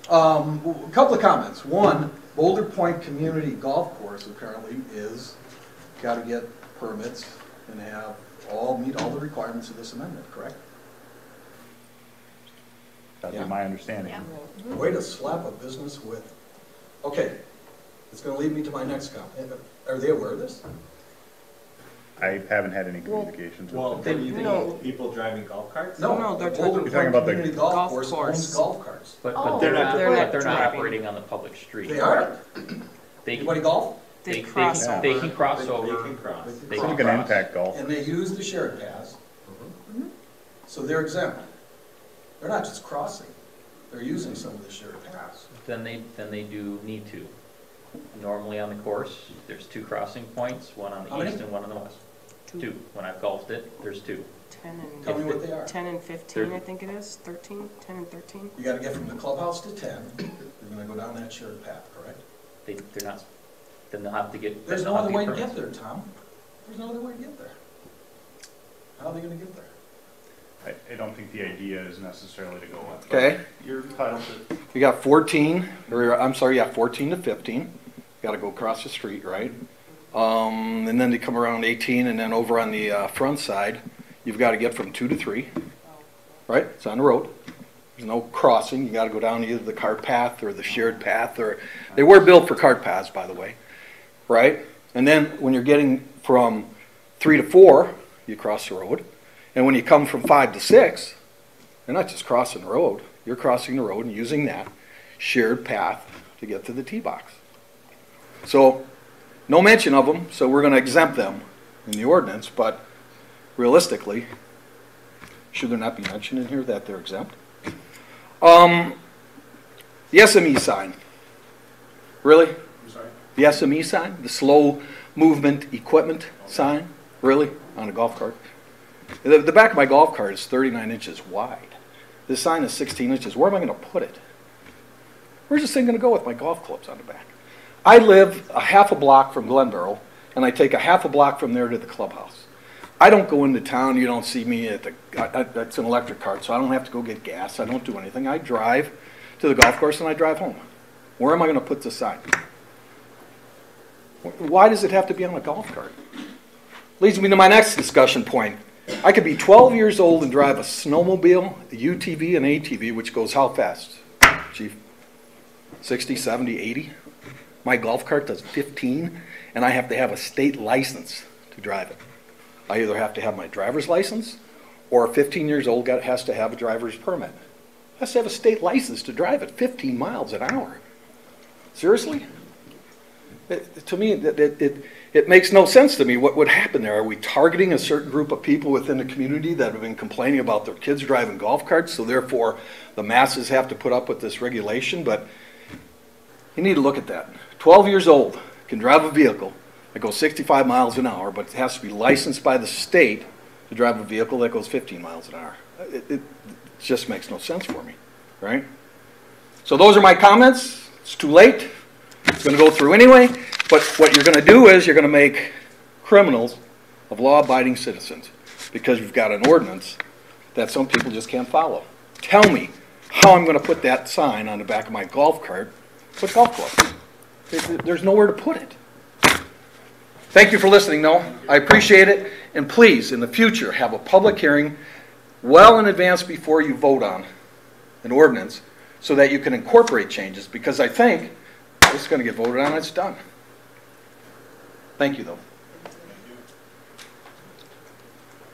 a couple of comments. One, Boulder Point Community Golf Course apparently is got to get permits and have meet all the requirements of this amendment, correct? That'd be my understanding. Yeah. Way to slap a business with. Okay, it's going to lead me to my next comment. Are they aware of this? I haven't had any communications with them. You think people driving golf carts? No, they're Boulder You're talking Point about the Community Golf golf Course course. owns golf carts. But Oh, they're not, they're not but they're not driving. operating on the public street. They are. They Anybody golf? They cross over. They can cross They over. can cross. They So can you can cross. impact golf. And they use the shared paths. So they're exempt. They're not just crossing. They're using some of the shared paths. Then they do need to. Normally on the course, there's 2 crossing points, one on How the many? east and one on the west. 2. When I've golfed it, there's 2. 10 and Tell me what they are. 10 and 15, I think it is. 13, 10 and 13. You gotta get from the clubhouse to 10. You're gonna go down that shared path, correct? They're not, then they'll have to get. There's they'll no have other to way to permits. get there, Tom. There's no other way to get there. How are they gonna get there? I don't think the idea is necessarily to go with. Okay. You're entitled to. You got 14, or I'm sorry, yeah, 14 to 15. You gotta go across the street, right? And then they come around 18, and then over on the front side, you've gotta get from 2 to 3, right? It's on the road. There's no crossing. You gotta go down either the cart path or the shared path, or, they were built for cart paths, by the way, right? And then when you're getting from 3 to 4, you cross the road. And when you come from 5 to 6, you're not just crossing the road, you're crossing the road and using that shared path to get to the tee box. So, no mention of them, so we're gonna exempt them in the ordinance, but realistically, should there not be mentioned in here that they're exempt? The SME sign. Really? I'm sorry? The SME sign, the slow movement equipment sign, really, on a golf cart? The back of my golf cart is 39 inches wide. This sign is 16 inches. Where am I going to put it? Where's this thing going to go with my golf clubs on the back? I live a half a block from Glenboro, and I take a half a block from there to the clubhouse. I don't go into town. You don't see me at the, that's an electric cart, so I don't have to go get gas. I don't do anything. I drive to the golf course and I drive home. Where am I going to put this sign? Why does it have to be on a golf cart? Leads me to my next discussion point. I could be 12 years old and drive a snowmobile, a UTV, an ATV, which goes how fast, Chief? 60, 70, 80? My golf cart does 15, and I have to have a state license to drive it. I either have to have my driver's license, or 15 years old has to have a driver's permit. Has to have a state license to drive it 15 miles an hour. Seriously? To me, it makes no sense to me what would happen there. Are we targeting a certain group of people within the community that have been complaining about their kids driving golf carts, so therefore the masses have to put up with this regulation? But you need to look at that. 12 years old, can drive a vehicle that goes 65 miles an hour, but it has to be licensed by the state to drive a vehicle that goes 15 miles an hour. It just makes no sense for me, right? So those are my comments. It's too late. It's going to go through anyway, but what you're going to do is you're going to make criminals of law-abiding citizens because you've got an ordinance that some people just can't follow. Tell me how I'm going to put that sign on the back of my golf cart with golf clubs. There's nowhere to put it. Thank you for listening, though. I appreciate it, and please, in the future, have a public hearing well in advance before you vote on an ordinance so that you can incorporate changes, because I think this is going to get voted on and it's done. Thank you, though.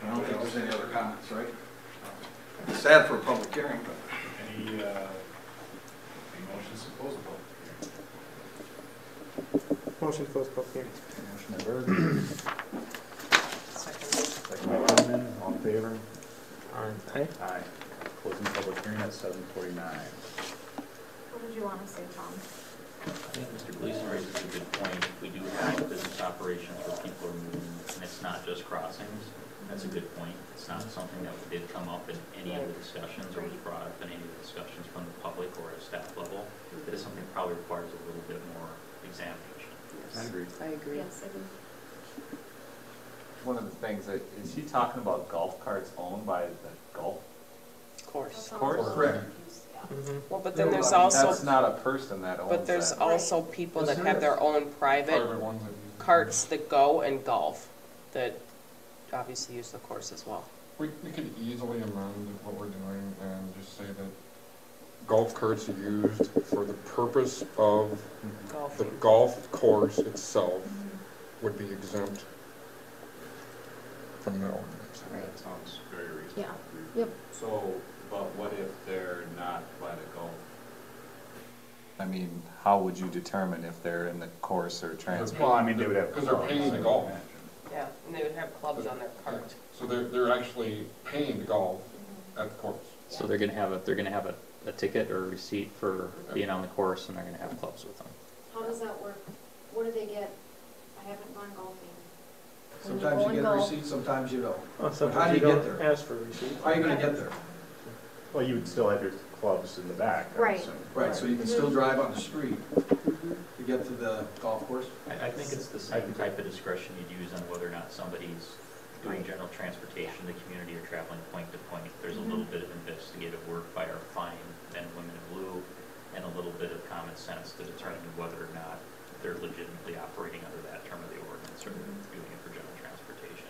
I don't think there's any other comments, right? It's sad for a public hearing, but... Any motions to close the public hearing? Motion to close public hearing. Motion by Berg. Second by Goodman. All in favor? Aye. Aye. Closing public hearing at 7:49. What did you want to say, Tom? I think Mr. Gleason raises a good point. If we do have business operations where people are moving, and it's not just crossings, that's a good point. It's It's not something that did come up in any of the discussions or was brought up in any of the discussions from the public or at staff level. It is something that probably requires a little bit more examination. I agree. I agree. Yes, I do. One of the things, is he talking about golf carts owned by the golf Course. course? Correct. Well, but then there's also, That's not a person that owns but there's that. also people that have their own private carts that go and golf, that obviously use the course as well. We could easily amend what we're doing and just say that golf carts are used for the purpose of the golf course itself would be exempt from the ordinance. Right. That sounds very reasonable. Yeah. Yep. So, but what if they're not by the golf? I mean, how would you determine if they're in the course or transport? Well, I mean, they would have. Because they're paying to golf. Yeah, and they would have clubs on their cart. So they're actually paying to golf at the course. So they're gonna have a ticket or a receipt for being on the course, and they're gonna have clubs with them. How does that work? What do they get? I haven't gone golfing. Sometimes you get a receipt, sometimes you don't. Oh, How sometimes do you you get don't there? ask for a receipt. How are you gonna get there? Well, you would still have your clubs in the back. I Right. assume. Right, so you can still drive on the street to get to the golf course? I think it's the same type of discretion you'd use on whether or not somebody's doing general transportation in the community or traveling point to point. There's a little bit of investigative work by our fine men and women in blue, and a little bit of common sense to determine whether or not they're legitimately operating under that term of the ordinance or doing it for general transportation.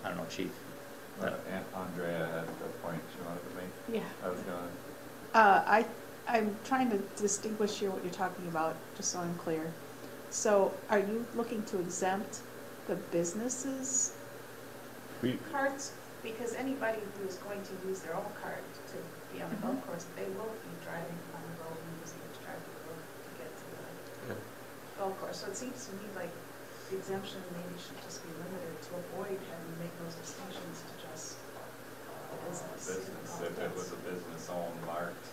I don't know, Chief. Aunt Andrea had a point she wanted to make. Yeah. I was gonna. I'm trying to distinguish here what you're talking about, just so I'm clear. So are you looking to exempt the businesses' carts? Because anybody who is going to use their own cart to be on the golf course, they will be driving on the road and using it to drive to the road to get to the golf course. So it seems to me like the exemption maybe should just be limited to avoid having to make those distinctions to just business. If it was a business-owned marked.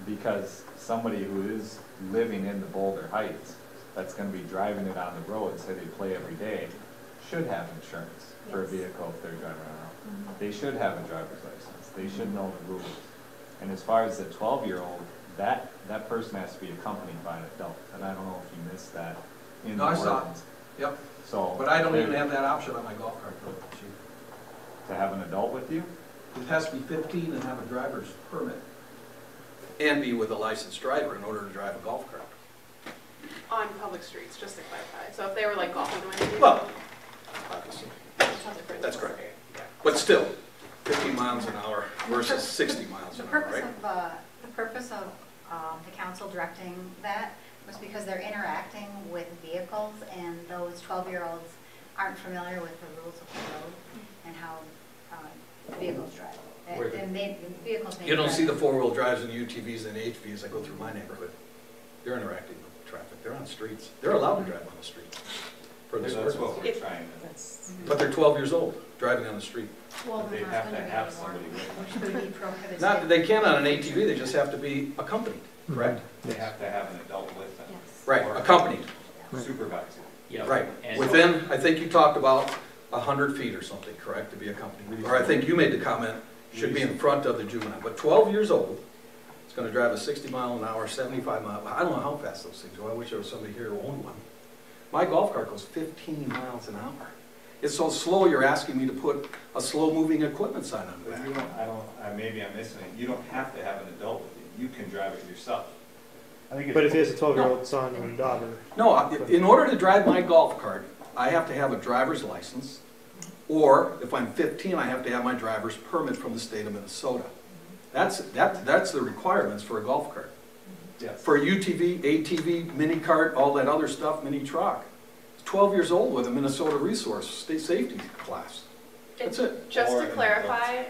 Because somebody who is living in the Boulder Heights, that's gonna be driving it on the road, say they play every day, should have insurance for a vehicle if they're driving around. They should have a driver's license. They should know the rules. And as far as the 12-year-old, that person has to be accompanied by an adult. And I don't know if you missed that in the No, I saw it. ordinance. Yep, So. but I don't even have that option on my golf cart, though, Chief. To have an adult with you? It has to be 15 and have a driver's permit. And be with a licensed driver in order to drive a golf cart. On public streets, just to clarify. So if they were like golfing with you. Well, obviously, that's correct. But still, 50 miles an hour versus 60 miles The an hour, purpose right? the purpose of the council directing that was because they're interacting with vehicles, and those 12-year-olds aren't familiar with the rules of the road and how vehicles drive. And vehicles may You don't drive. see the four-wheel drives and UTVs and HVs that go through my neighborhood. They're interacting with traffic. They're on streets. They're allowed to drive on the street. For this That's purpose. what we're trying to. But they're 12 years old, driving on the street. Well, They they're not have going to to be have anymore. somebody with them. It would be prohibited. Not, they can on an ATV, they just have to be accompanied, correct? They have to have an adult with them. Yes. Right, accompanied, Supervisor. Yeah. right. And- Within, I think you talked about 100 feet or something, correct, to be accompanied? Or I think you made the comment, should be in front of the juvenile. But 12 years old, it's gonna drive a 60 mile an hour, 75 mile, I don't know how fast those things go. I wish there was somebody here who owned one. My golf cart goes 15 miles an hour. It's so slow, you're asking me to put a slow-moving equipment sign on the But back. you don't, maybe I'm missing it. You don't have to have an adult with you. You can drive it yourself. I think But if he has a 12-year-old son or daughter, No, in order to drive my golf cart, I have to have a driver's license, or if I'm 15, I have to have my driver's permit from the state of Minnesota. That's the requirements for a golf cart. Yes. For UTV, ATV, mini cart, all that other stuff, mini truck. 12 years old with a Minnesota resource state safety class. That's it. Just Or to an clarify,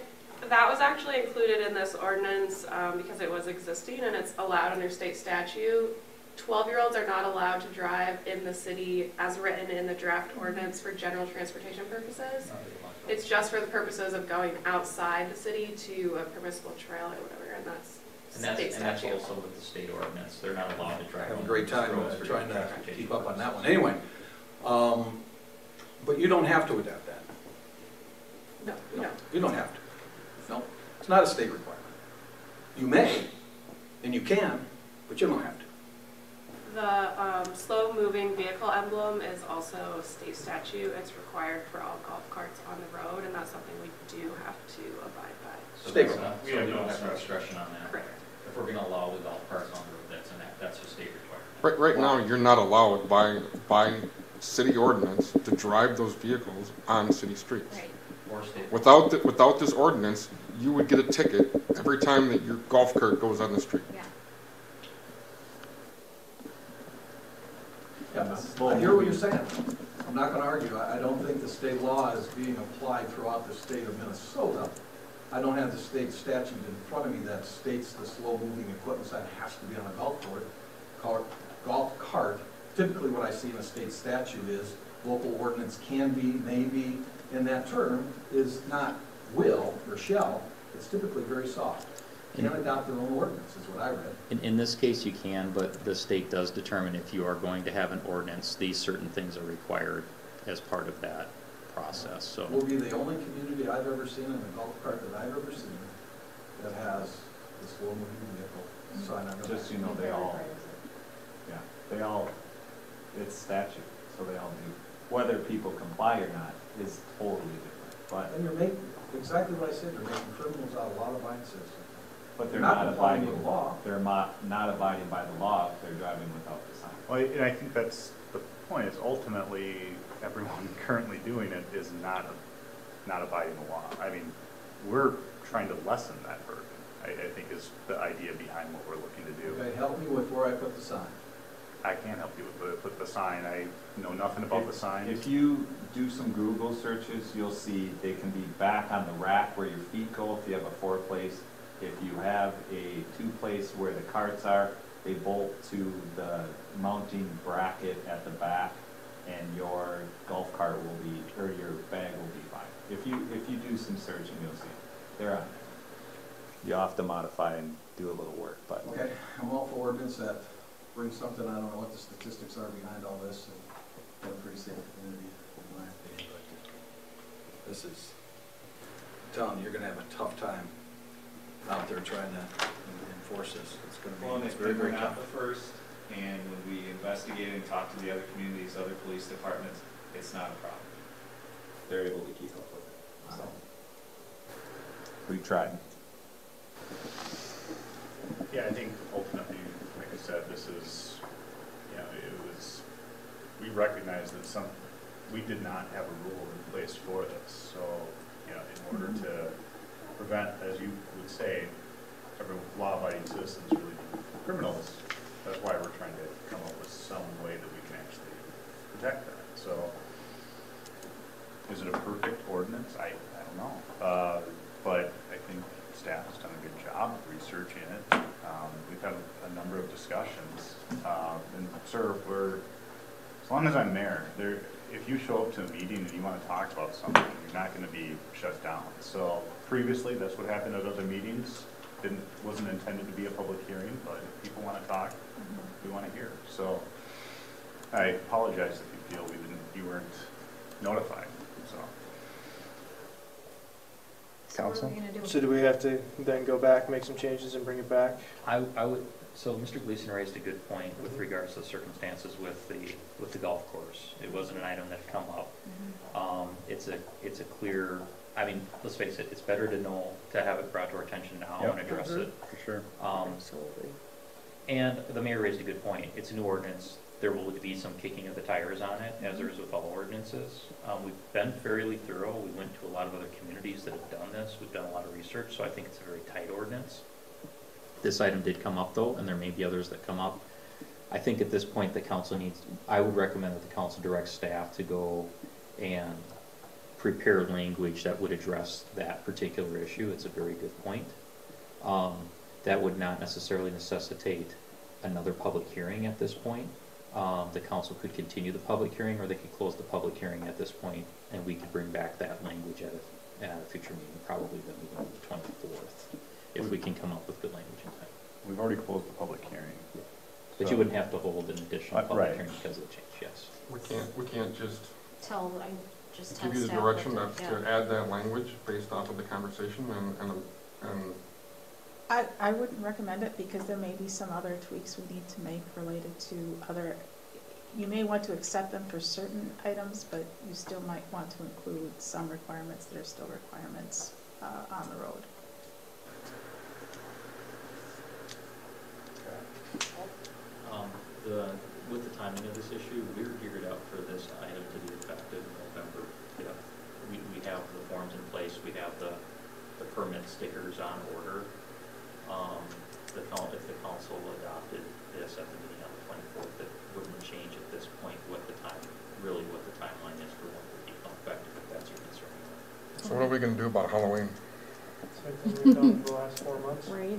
that was actually included in this ordinance because it was existing and it's allowed under state statute. 12-year-olds are not allowed to drive in the city as written in the draft ordinance for general transportation purposes. It's just for the purposes of going outside the city to a permissible trail or whatever, and that's state that's statute. also with the state ordinance. They're not allowed to drive. Have a on great these time roads for trying to transportation keep up on that purposes. one. Anyway, but you don't have to adapt that. No, you don't. You don't have to. No, it's not a state requirement. You may, and you can, but you don't have to. The slow-moving vehicle emblem is also a state statute. It's required for all golf carts on the road, and that's something we do have to abide by. So State that's law. not, so we don't have discretion on that. Correct. If we're gonna allow the golf carts on the road, that's a state requirement. Right now, you're not allowed by city ordinance to drive those vehicles on city streets. Right. Or state. Without this ordinance, you would get a ticket every time that your golf cart goes on the street. Yeah. Yeah, I hear what you're saying. I'm not gonna argue. I don't think the state law is being applied throughout the state of Minnesota. I don't have the state statute in front of me that states the slow-moving equipment sign has to be on a golf cart. Typically, what I see in a state statute is local ordinance can be, may be, and that term is not will or shall. It's typically very soft. Can adopt their own ordinance, is what I read. In this case, you can, but the state does determine if you are going to have an ordinance, these certain things are required as part of that process, so. We'll be the only community I've ever seen in a golf cart that I've ever seen that has the slow-moving vehicle sign on the back. Just so you know, they all, it's statute, so they all do. Whether people comply or not is totally different, but. And you're making, exactly what I said, you're making criminals out of law-abiding citizens. But they're Not not complying abiding, with the law. they're not abiding by the law if they're driving without the sign. Well, and I think that's the point, is ultimately everyone currently doing it is not abiding the law. I mean, we're trying to lessen that burden, I think is the idea behind what we're looking to do. Okay, help me with where I put the sign. I can't help you with the sign. I know nothing about the signs. If you do some Google searches, you'll see they can be back on the rack where your feet go if you have a 4-place. If you have a 2-place where the carts are, they bolt to the mounting bracket at the back, and your golf cart will be, or your bag will be fine. If you do some searching, you'll see it. They're on there. You'll have to modify and do a little work, but. Okay, I'm all for ordinance that brings something, I don't know what the statistics are behind all this, and have a pretty safe community, in my opinion, but this is, I'm telling you, you're gonna have a tough time out there trying to enforce this. It's gonna be, it's very, very tough. We're not the first, and when we investigate and talk to the other communities, other police departments, it's not a problem. They're able to keep up with it, so. We tried. Yeah, I think ultimately, like I said, this is, you know, we recognize that we did not have a rule in place for this. So, you know, in order to prevent, as you would say, every law-abiding citizens really being criminals, that's why we're trying to come up with some way that we can actually protect that. So, is it a perfect ordinance? I don't know. But I think staff has done a good job of researching it. We've had a number of discussions. And sir, as long as I'm there, if you show up to a meeting and you want to talk about something, you're not going to be shut down. So previously, that's what happened at other meetings. Wasn't intended to be a public hearing, but if people want to talk, we want to hear. So I apologize if you feel you weren't notified. So. Council? So do we have to then go back, make some changes and bring it back? I would, so Mr. Gleason raised a good point with regards to the circumstances with the golf course. It wasn't an item that had come up. It's a clear, I mean, let's face it, it's better to have it brought to our attention now and address it. For sure. Absolutely. And the mayor raised a good point. It's a new ordinance. There will be some kicking of the tires on it, as there is with all ordinances. We've been fairly thorough. We went to a lot of other communities that have done this. We've done a lot of research, so I think it's a very tight ordinance. This item did come up, though, and there may be others that come up. I think at this point the council I would recommend that the council direct staff to go and prepare language that would address that particular issue. It's a very good point. That would not necessarily necessitate another public hearing at this point. The council could continue the public hearing, or they could close the public hearing at this point, and we could bring back that language at a future meeting, probably the 24th, if we can come up with good language in time. We've already closed the public hearing. But so. You wouldn't have to hold an additional public right. hearing because of the change, yes. We can't just Till just tell give you the staff direction what to yeah. add that language based off of the conversation and I wouldn't recommend it because there may be some other tweaks we need to make related to other, you may want to accept them for certain items, but you still might want to include some requirements that are still requirements on the road. With the timing of this issue, we're geared up for this item to be effective in November. Yeah. We have the forms in place, we have the permit stickers on order. If the council adopted this at the meeting on the 24th, it wouldn't change at this point what the timeline is for when it would become effective, if that's your concern. so what are we going to do about Halloween? Same thing we've done for the last 4 months. Right,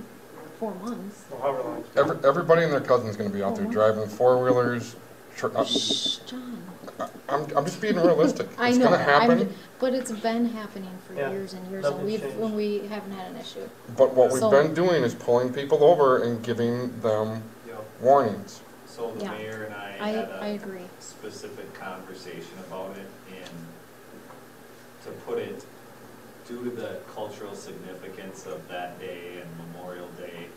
4 months. Well, however long. Everybody and their cousin is going to be out there driving four-wheelers. Shh, John. I'm just being realistic. I It's know, going to happen. but it's been happening for Yeah, years and years, nothing's and changed. we haven't had an issue. But what we've So- been doing is pulling people over and giving them warnings. So the Yeah. mayor and I had I agree. specific conversation about it, and to put it, due to the cultural significance of that day and Memorial Day,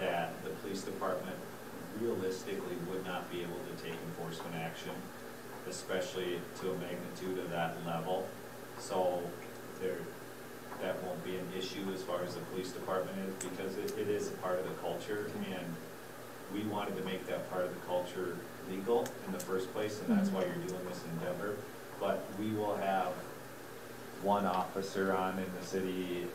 that the police department realistically would not be able to take enforcement action, especially to a magnitude of that level. So that won't be an issue as far as the police department is, because it is a part of the culture, and we wanted to make that part of the culture legal in the first place, and that's why you're doing this endeavor. But we will have one officer on in the city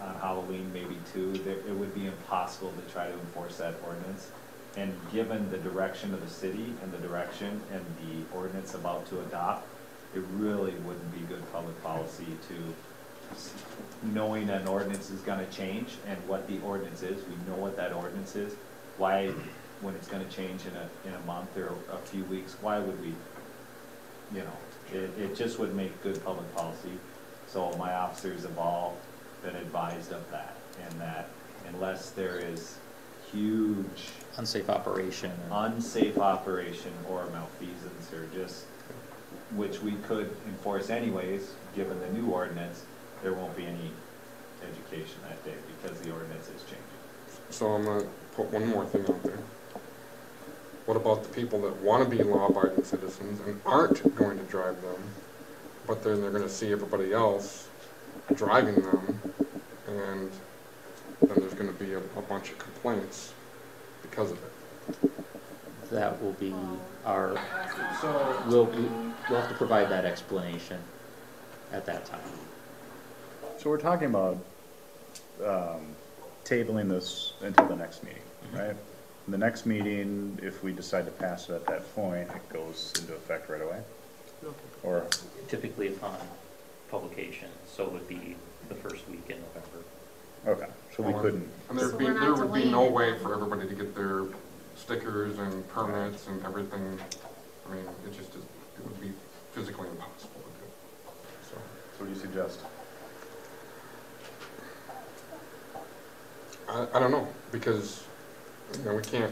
on Halloween, maybe 2. It would be impossible to try to enforce that ordinance. And given the direction of the city and the direction and the ordinance about to adopt, it really wouldn't be good public policy to, knowing an ordinance is gonna change and what the ordinance is, we know what that ordinance is, why, when it's gonna change in a month or a few weeks, why would we, it just would make good public policy. So my officers have all been advised of that, and that unless there is huge Unsafe operation. or malfeasance or just, which we could enforce anyways, given the new ordinance, there won't be any education that day because the ordinance is changing. So I'm going to put one more thing out there. What about the people that want to be law-abiding citizens and aren't going to drive them, but then they're going to see everybody else driving them, and then there's going to be a bunch of complaints because of it? That will be our, we'll have to provide that explanation at that time. So we're talking about tabling this until the next meeting, right? The next meeting, if we decide to pass it at that point, it goes into effect right away? Or Typically upon publication, so it would be the first week in November. okay, so we couldn't. And there would be no way for everybody to get their stickers and permits and everything. I mean, it would be physically impossible to do. So what do you suggest? I don't know, because we can't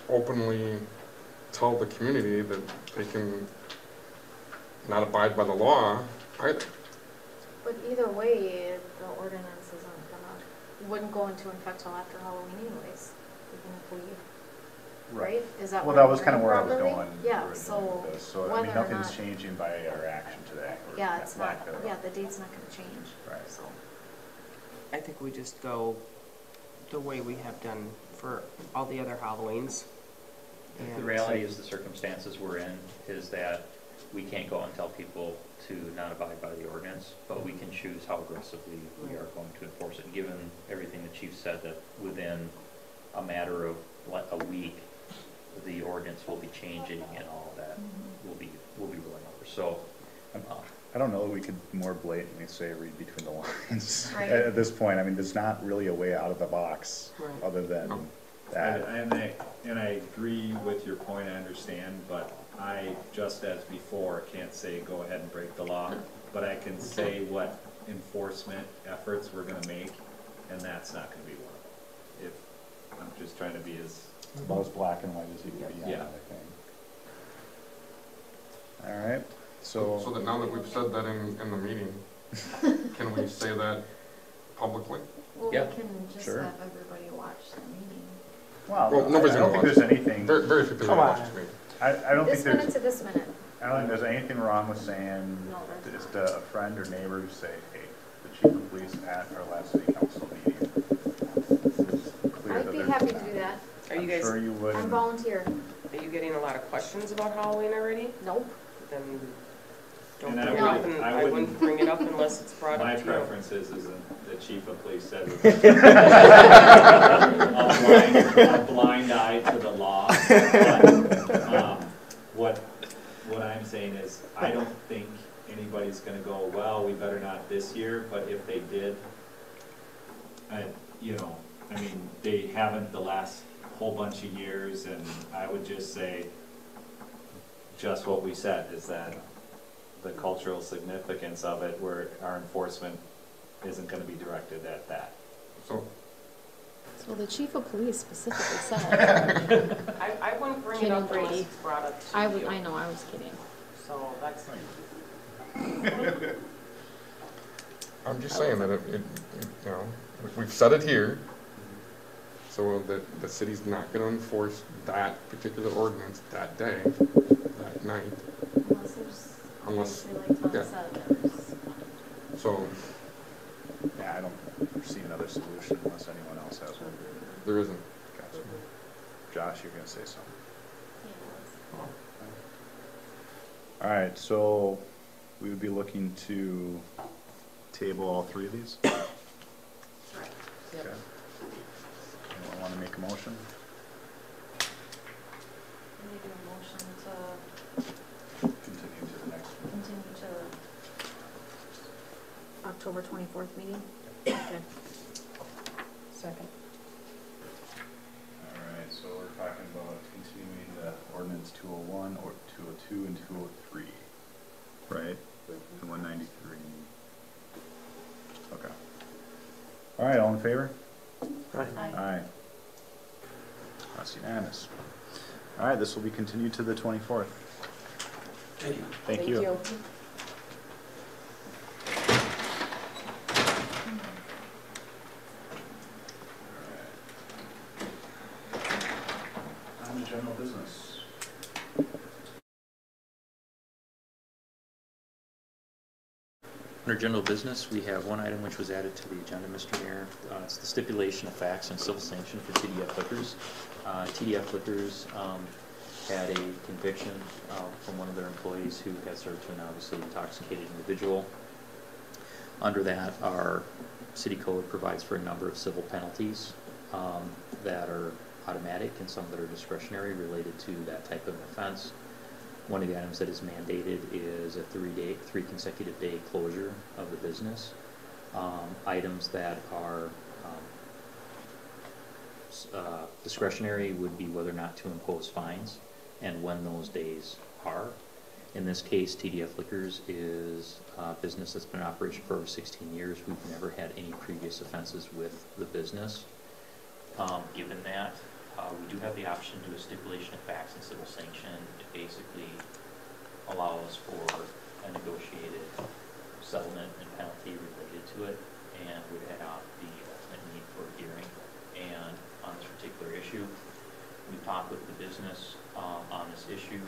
openly tell the community that they can not abide by the law either. But either way, the ordinance wouldn't go into effect till after Halloween anyways, even if we, right? Is that Well, where that was we're kind of where I was properly? going. Yeah, originally so with this. So I whether mean, or nothing's not, changing by our action today. or yeah, it's not, lack thereof. yeah, the date's not gonna change, Right. so. I think we just go the way we have done for all the other Halloweens. The reality is the circumstances we're in is that we can't go and tell people to not abide by the ordinance, but we can choose how aggressively we are going to enforce it, given everything the chief said, that within a matter of a week, the ordinance will be changing and all of that will be rolling over. So I don't know that we could more blatantly say read between the lines Right. at this point. I mean, there's not really a way out of the box other than that. And I agree with your point, I understand, but I, just as before, can't say go ahead and break the law, but I can say what enforcement efforts we're gonna make, and that's not gonna be one of them. If, I'm just trying to be as... About as black and white as you can be on Yeah. it, I think. All right, So that now that we've said that in the meeting, can we say that publicly? Well, Yeah. we can just Sure. have everybody watch the meeting. Well, nobody's I gonna don't think watch there's it. anything, Very few people Come watch on. this meeting. I don't think This minute there's, to this minute. I don't think there's anything wrong with saying, No, there's just not. a friend or neighbor who say, hey, the chief of police at our last city council meeting. It's clear I'd that be there's happy to not. do that. Are you I'm guys, sure you would. I'm volunteer. are you getting a lot of questions about Halloween already? Nope. Then don't And I bring it up, wouldn't- and I I wouldn't- wouldn't bring it up unless it's brought My up to you. preference is the chief of police says a blind eye to the law. But, what I'm saying is, I don't think anybody's gonna go, well, we better not this year, but if they did, you know, I mean, they haven't the last whole bunch of years, and I would just say, just what we said, is that the cultural significance of it, where our enforcement isn't gonna be directed at that. So, So the chief of police specifically said. I wouldn't bring it Kidding, up unless Brady. it's brought up to I you. would, I know, I was kidding. So that's, I'm just saying that you know, we've said it here, so that the city's not gonna enforce that particular ordinance that day, that night, Unless there's, unless, obviously, like Tom yeah. said, there's. So, Yeah, I don't foresee another solution unless anyone else has one. there isn't. Gotcha. Josh, you're gonna say something. All right, so we would be looking to table all three of these? Yep. Okay. Anyone want to make a motion? Maybe a motion to Continue to the next one. continue to October 24th meeting? Okay. second. All right, so we're talking about continuing the ordinance 201 or 202 and 203, right? And 193. Okay. All right, all in favor? Aye. That's unanimous. All right, this will be continued to the 24th. Thank you. Thank you. On to general business. Under general business, we have one item which was added to the agenda, Mr. Mayor. It's the stipulation of facts and civil sanction for TDF Liquors. TDF Liquors had a conviction from one of their employees who had served to an obviously intoxicated individual. Under that, our city code provides for a number of civil penalties that are automatic and some that are discretionary related to that type of offense. One of the items that is mandated is a 3 consecutive day closure of the business. Items that are discretionary would be whether or not to impose fines and when those days are. In this case, TDF Liquors is a business that's been in operation for over 16 years. We've never had any previous offenses with the business. Given that, we do have the option to do a stipulation of facts and civil sanction to basically allow us for a negotiated settlement and penalty related to it, and would head out the ultimate need for a hearing. And on this particular issue, we've talked with the business on this issue,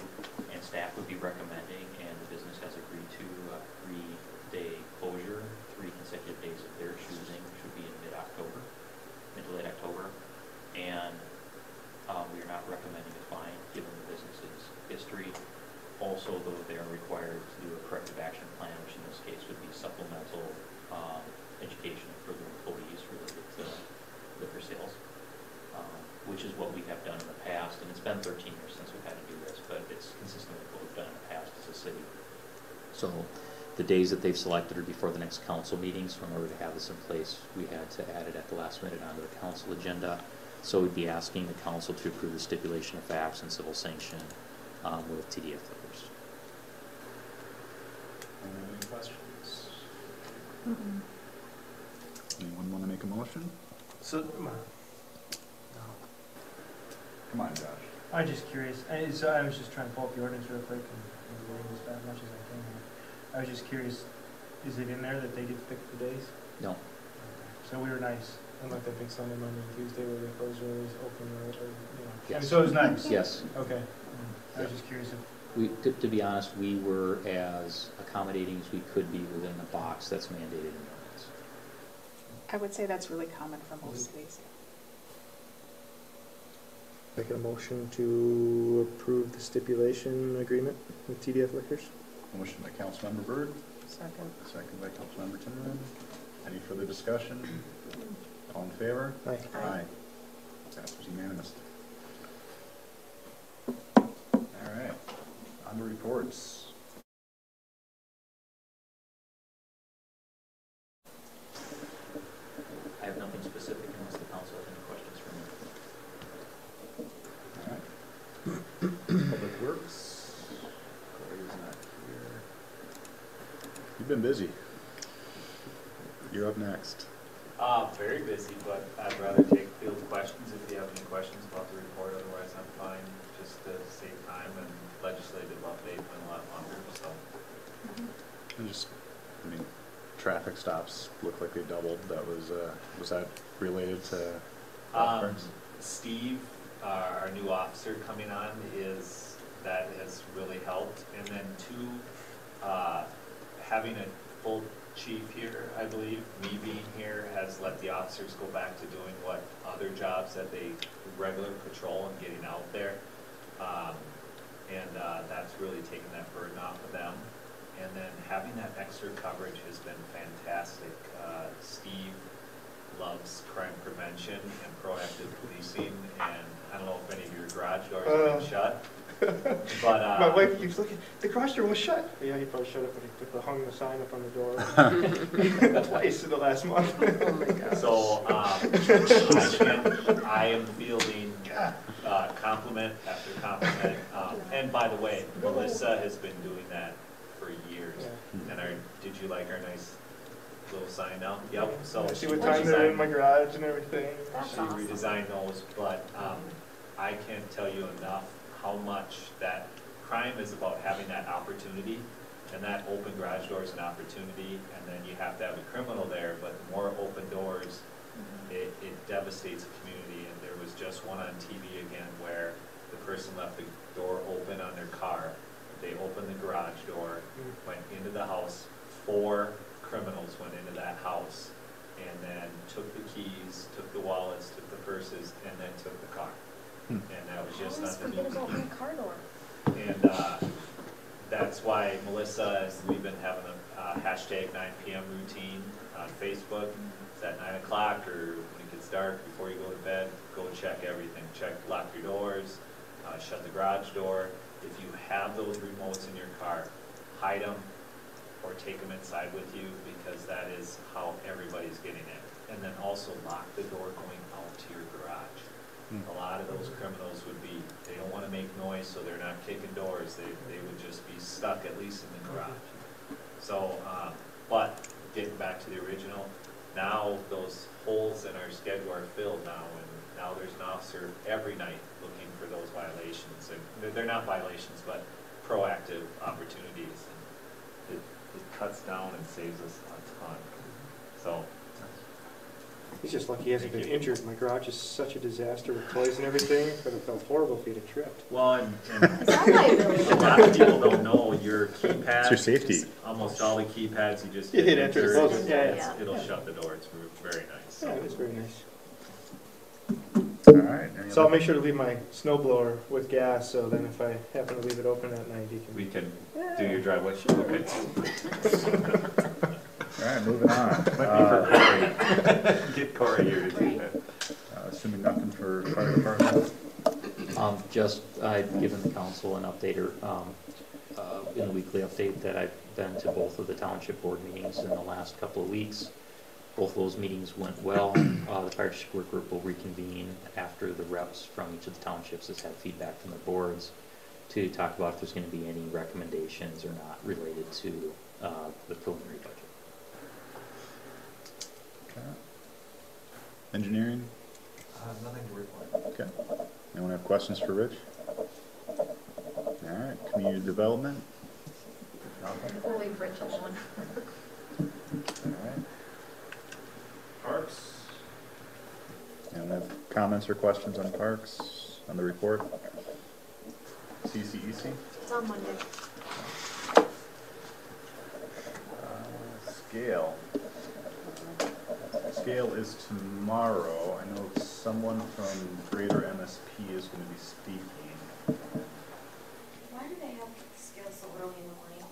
and staff would be recommending, and the business has agreed to a 3-day closure, 3 consecutive days of their choosing, which would be in mid to late October. And we are not recommending a fine given the business's history. Also, though, they are required to do a corrective action plan, which in this case would be supplemental education for their employees related to liquor sales, which is what we have done in the past. And it's been 13 years since we've had to do this, but it's consistent with what we've done in the past as a city. So the days that they've selected are before the next council meeting, so in order to have this in place, we had to add it at the last minute onto the council agenda. So we'd be asking the council to approve the stipulation of facts and civil sanction with TDF Liquors. Any questions? Anyone want to make a motion? So, Come on, Josh. I'm just curious. I was just trying to pull up the ordinance real quick and rain as bad much as I came here. I was just curious, is it in there that they get to pick the days? No. So we were nice. Unlike I think Sunday, Monday, and Tuesday where they close early, open early, you know. Yes. And so it was nice. Yes. Okay. I was just curious if. To be honest, we were as accommodating as we could be within the box that's mandated in the ordinance. I would say that's really common for most cities. Make a motion to approve the stipulation agreement with TDF Liquors. Motion by Councilmember Byrd. Second. Second by Councilmember Timmerman. Any further discussion? All in favor? Aye. Aye. Passes unanimously. All right, on to reports. I have nothing specific unless the council has any questions for me. All right. Public Works. Corey's not here. You've been busy. You're up next. Very busy, but I'd rather take field questions if you have any questions about the report. Otherwise, I'm fine just to save time, and legislative update went a lot longer, so. I mean, traffic stops look like they doubled. That was that related to Steve, our new officer coming on, that has really helped. And then two, having a full chief here, I believe, me being here, has let the officers go back to doing what other jobs that they regular patrol and getting out there. That's really taken that burden off of them. And then having that extra coverage has been fantastic. Steve loves crime prevention and proactive policing, and I don't know if any of your garage doors have been shut. But my wife keeps looking. The garage door was shut. Yeah, he probably shut it, but he hung the sign up on the door twice in the last month. Oh my God. So I am fielding compliment after compliment. And by the way, Melissa has been doing that for years. Yeah. And did you like our nice little sign now? Yep. So see what time they're in my garage and everything. She redesigned those, but I can't tell you enough how much that crime is about having that opportunity, and that open garage door is an opportunity, and then you have to have a criminal there, but the more open doors, it devastates a community. And there was just one on TV again where the person left the door open on their car. They opened the garage door, went into the house, 4 criminals went into that house, and then took the keys, took the wallets, took the purses, and then took the car. And that was just not the news. Car door. And that's why Melissa, we've been having a hashtag 9 p.m. routine on Facebook. It's at 9 o'clock or when it gets dark before you go to bed, go check everything. Lock your doors, shut the garage door. If you have those remotes in your car, hide them or take them inside with you, because that is how everybody's getting it. And then also lock the door going out to your garage. A lot of those criminals they don't want to make noise, so they're not kicking doors. They would just be stuck, at least in the garage. So, but getting back to the original, now those holes in our schedule are filled now, and now there's an officer every night looking for those violations. And they're not violations, but proactive opportunities. And it cuts down and saves us a ton. So. He's just lucky he hasn't been injured. My garage is such a disaster with toys and everything. It would have felt horrible if he'd have tripped. Well, and a lot of people don't know your keypad. It's your safety. Almost all the keypads, you just hit enter. It'll shut the door. It's very nice. Yeah, it is very nice. All right. So I'll make sure to leave my snowblower with gas, so then if I happen to leave it open at night, we can do your driveway. Okay. All right, moving on. Get Corey here to do that. Assuming nothing for fire department. Just I've given the council an update in the weekly update that I've been to both of the township board meetings in the last couple of weeks. Both of those meetings went well. The fire district work group will reconvene after the reps from each of the townships has had feedback from the boards to talk about if there's going to be any recommendations or not related to the preliminary budget. Okay. Engineering? Nothing to report. Okay. Anyone have questions for Rich? All right. Community development? Nothing? We'll leave Rich alone. All right. Parks? Anyone have comments or questions on parks, on the report? CCEC? It's on Monday. Scale. Scale is tomorrow. I know someone from Greater MSP is going to be speaking. Why do they have scale so early in the morning?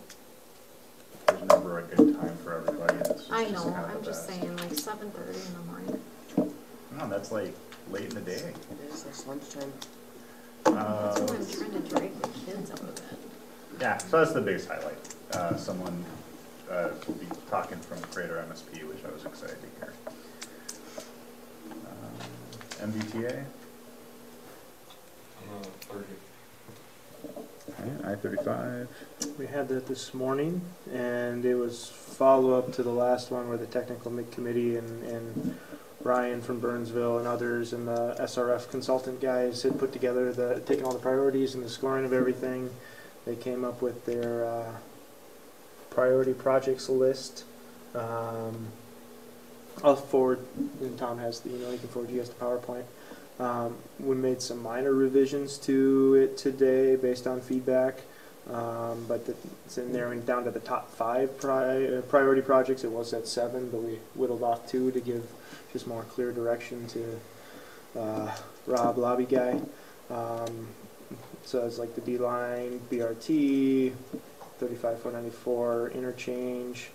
There's never a good time for everybody. I know, I'm just saying, like 7:30 in the morning. No, that's like late in the day. It is, it's lunchtime. That's when I'm trying to drag the kids out of bed. Yeah, so that's the biggest highlight. Someone will be talking from Greater MSP, which I was excited to hear. MBTA? 30. I-35. We had that this morning, and it was follow-up to the last one where the technical committee and Ryan from Burnsville and others and the SRF consultant guys had put together taking all the priorities and the scoring of everything. They came up with their priority projects list. I'll forward, and Tom has the email, he can forward you guys the PowerPoint. We made some minor revisions to it today based on feedback, but it's in there and down to the top 5 priority projects. It was at 7, but we whittled off 2 to give just more clear direction to Rob, lobby guy. So it's like the D-line, BRT, 35494 interchange.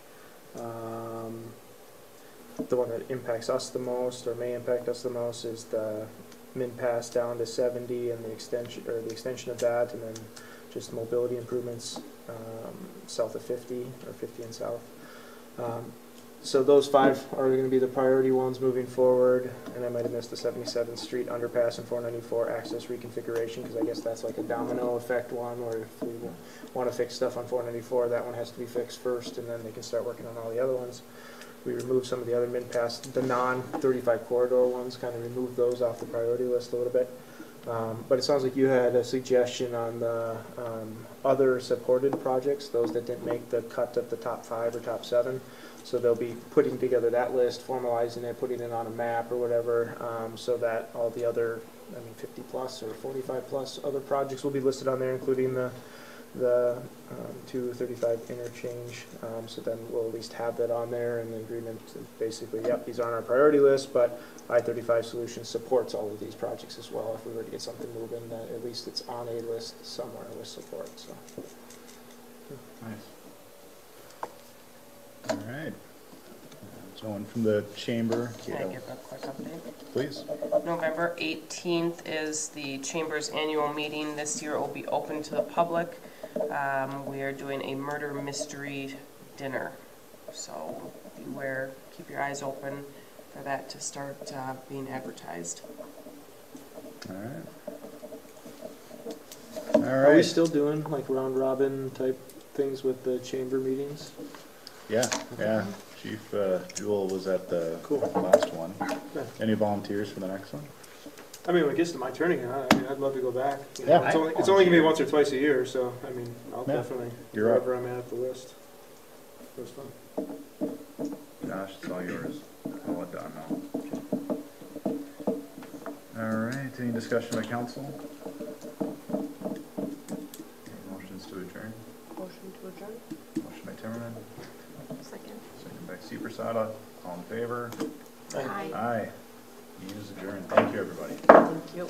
The one that impacts us the most, or may impact us the most, is the min pass down to 70 and the extension of that, and then just mobility improvements south of 50 or 50 and south. So those 5 are going to be the priority ones moving forward, and I might have missed the 77th Street underpass and 494 access reconfiguration, because I guess that's like a domino effect one, where if we want to fix stuff on 494, that one has to be fixed first, and then they can start working on all the other ones. We removed some of the other mid-pass, the non-35 corridor ones, kind of removed those off the priority list a little bit. But it sounds like you had a suggestion on the other supported projects, those that didn't make the cut of the top 5 or top 7. So they'll be putting together that list, formalizing it, putting it on a map or whatever, so that all the other, 50 plus or 45 plus other projects will be listed on there, including the 235 interchange. So then we'll at least have that on there, and the agreement basically, yep, these are on our priority list, but I-35 Solutions supports all of these projects as well. If we were to get something moving, that at least it's on a list somewhere with support. So nice. All right. Someone from the chamber. Can I give a quick update? Please. November 18th is the Chamber's annual meeting. This year it will be open to the public. We are doing a murder mystery dinner. So beware, keep your eyes open for that to start being advertised. All right. All right. Are we still doing like round robin type things with the chamber meetings? Yeah, yeah. Chief Jewel was at the last one. Yeah. Any volunteers for the next one? I mean, when it gets to my turn again, I'd love to go back. Yeah. It's only going to be once or twice a year, so I'll definitely You're wherever I'm at the list. It was fun. Josh, it's all yours. I'll let Don know. All right. Any discussion by council? Any motions to adjourn? Motion to adjourn. Motion by Timmerman. Second. Second by Seepersada. All in favor? Aye. Aye. Meeting is adjourned. Thank you, everybody. Thank you.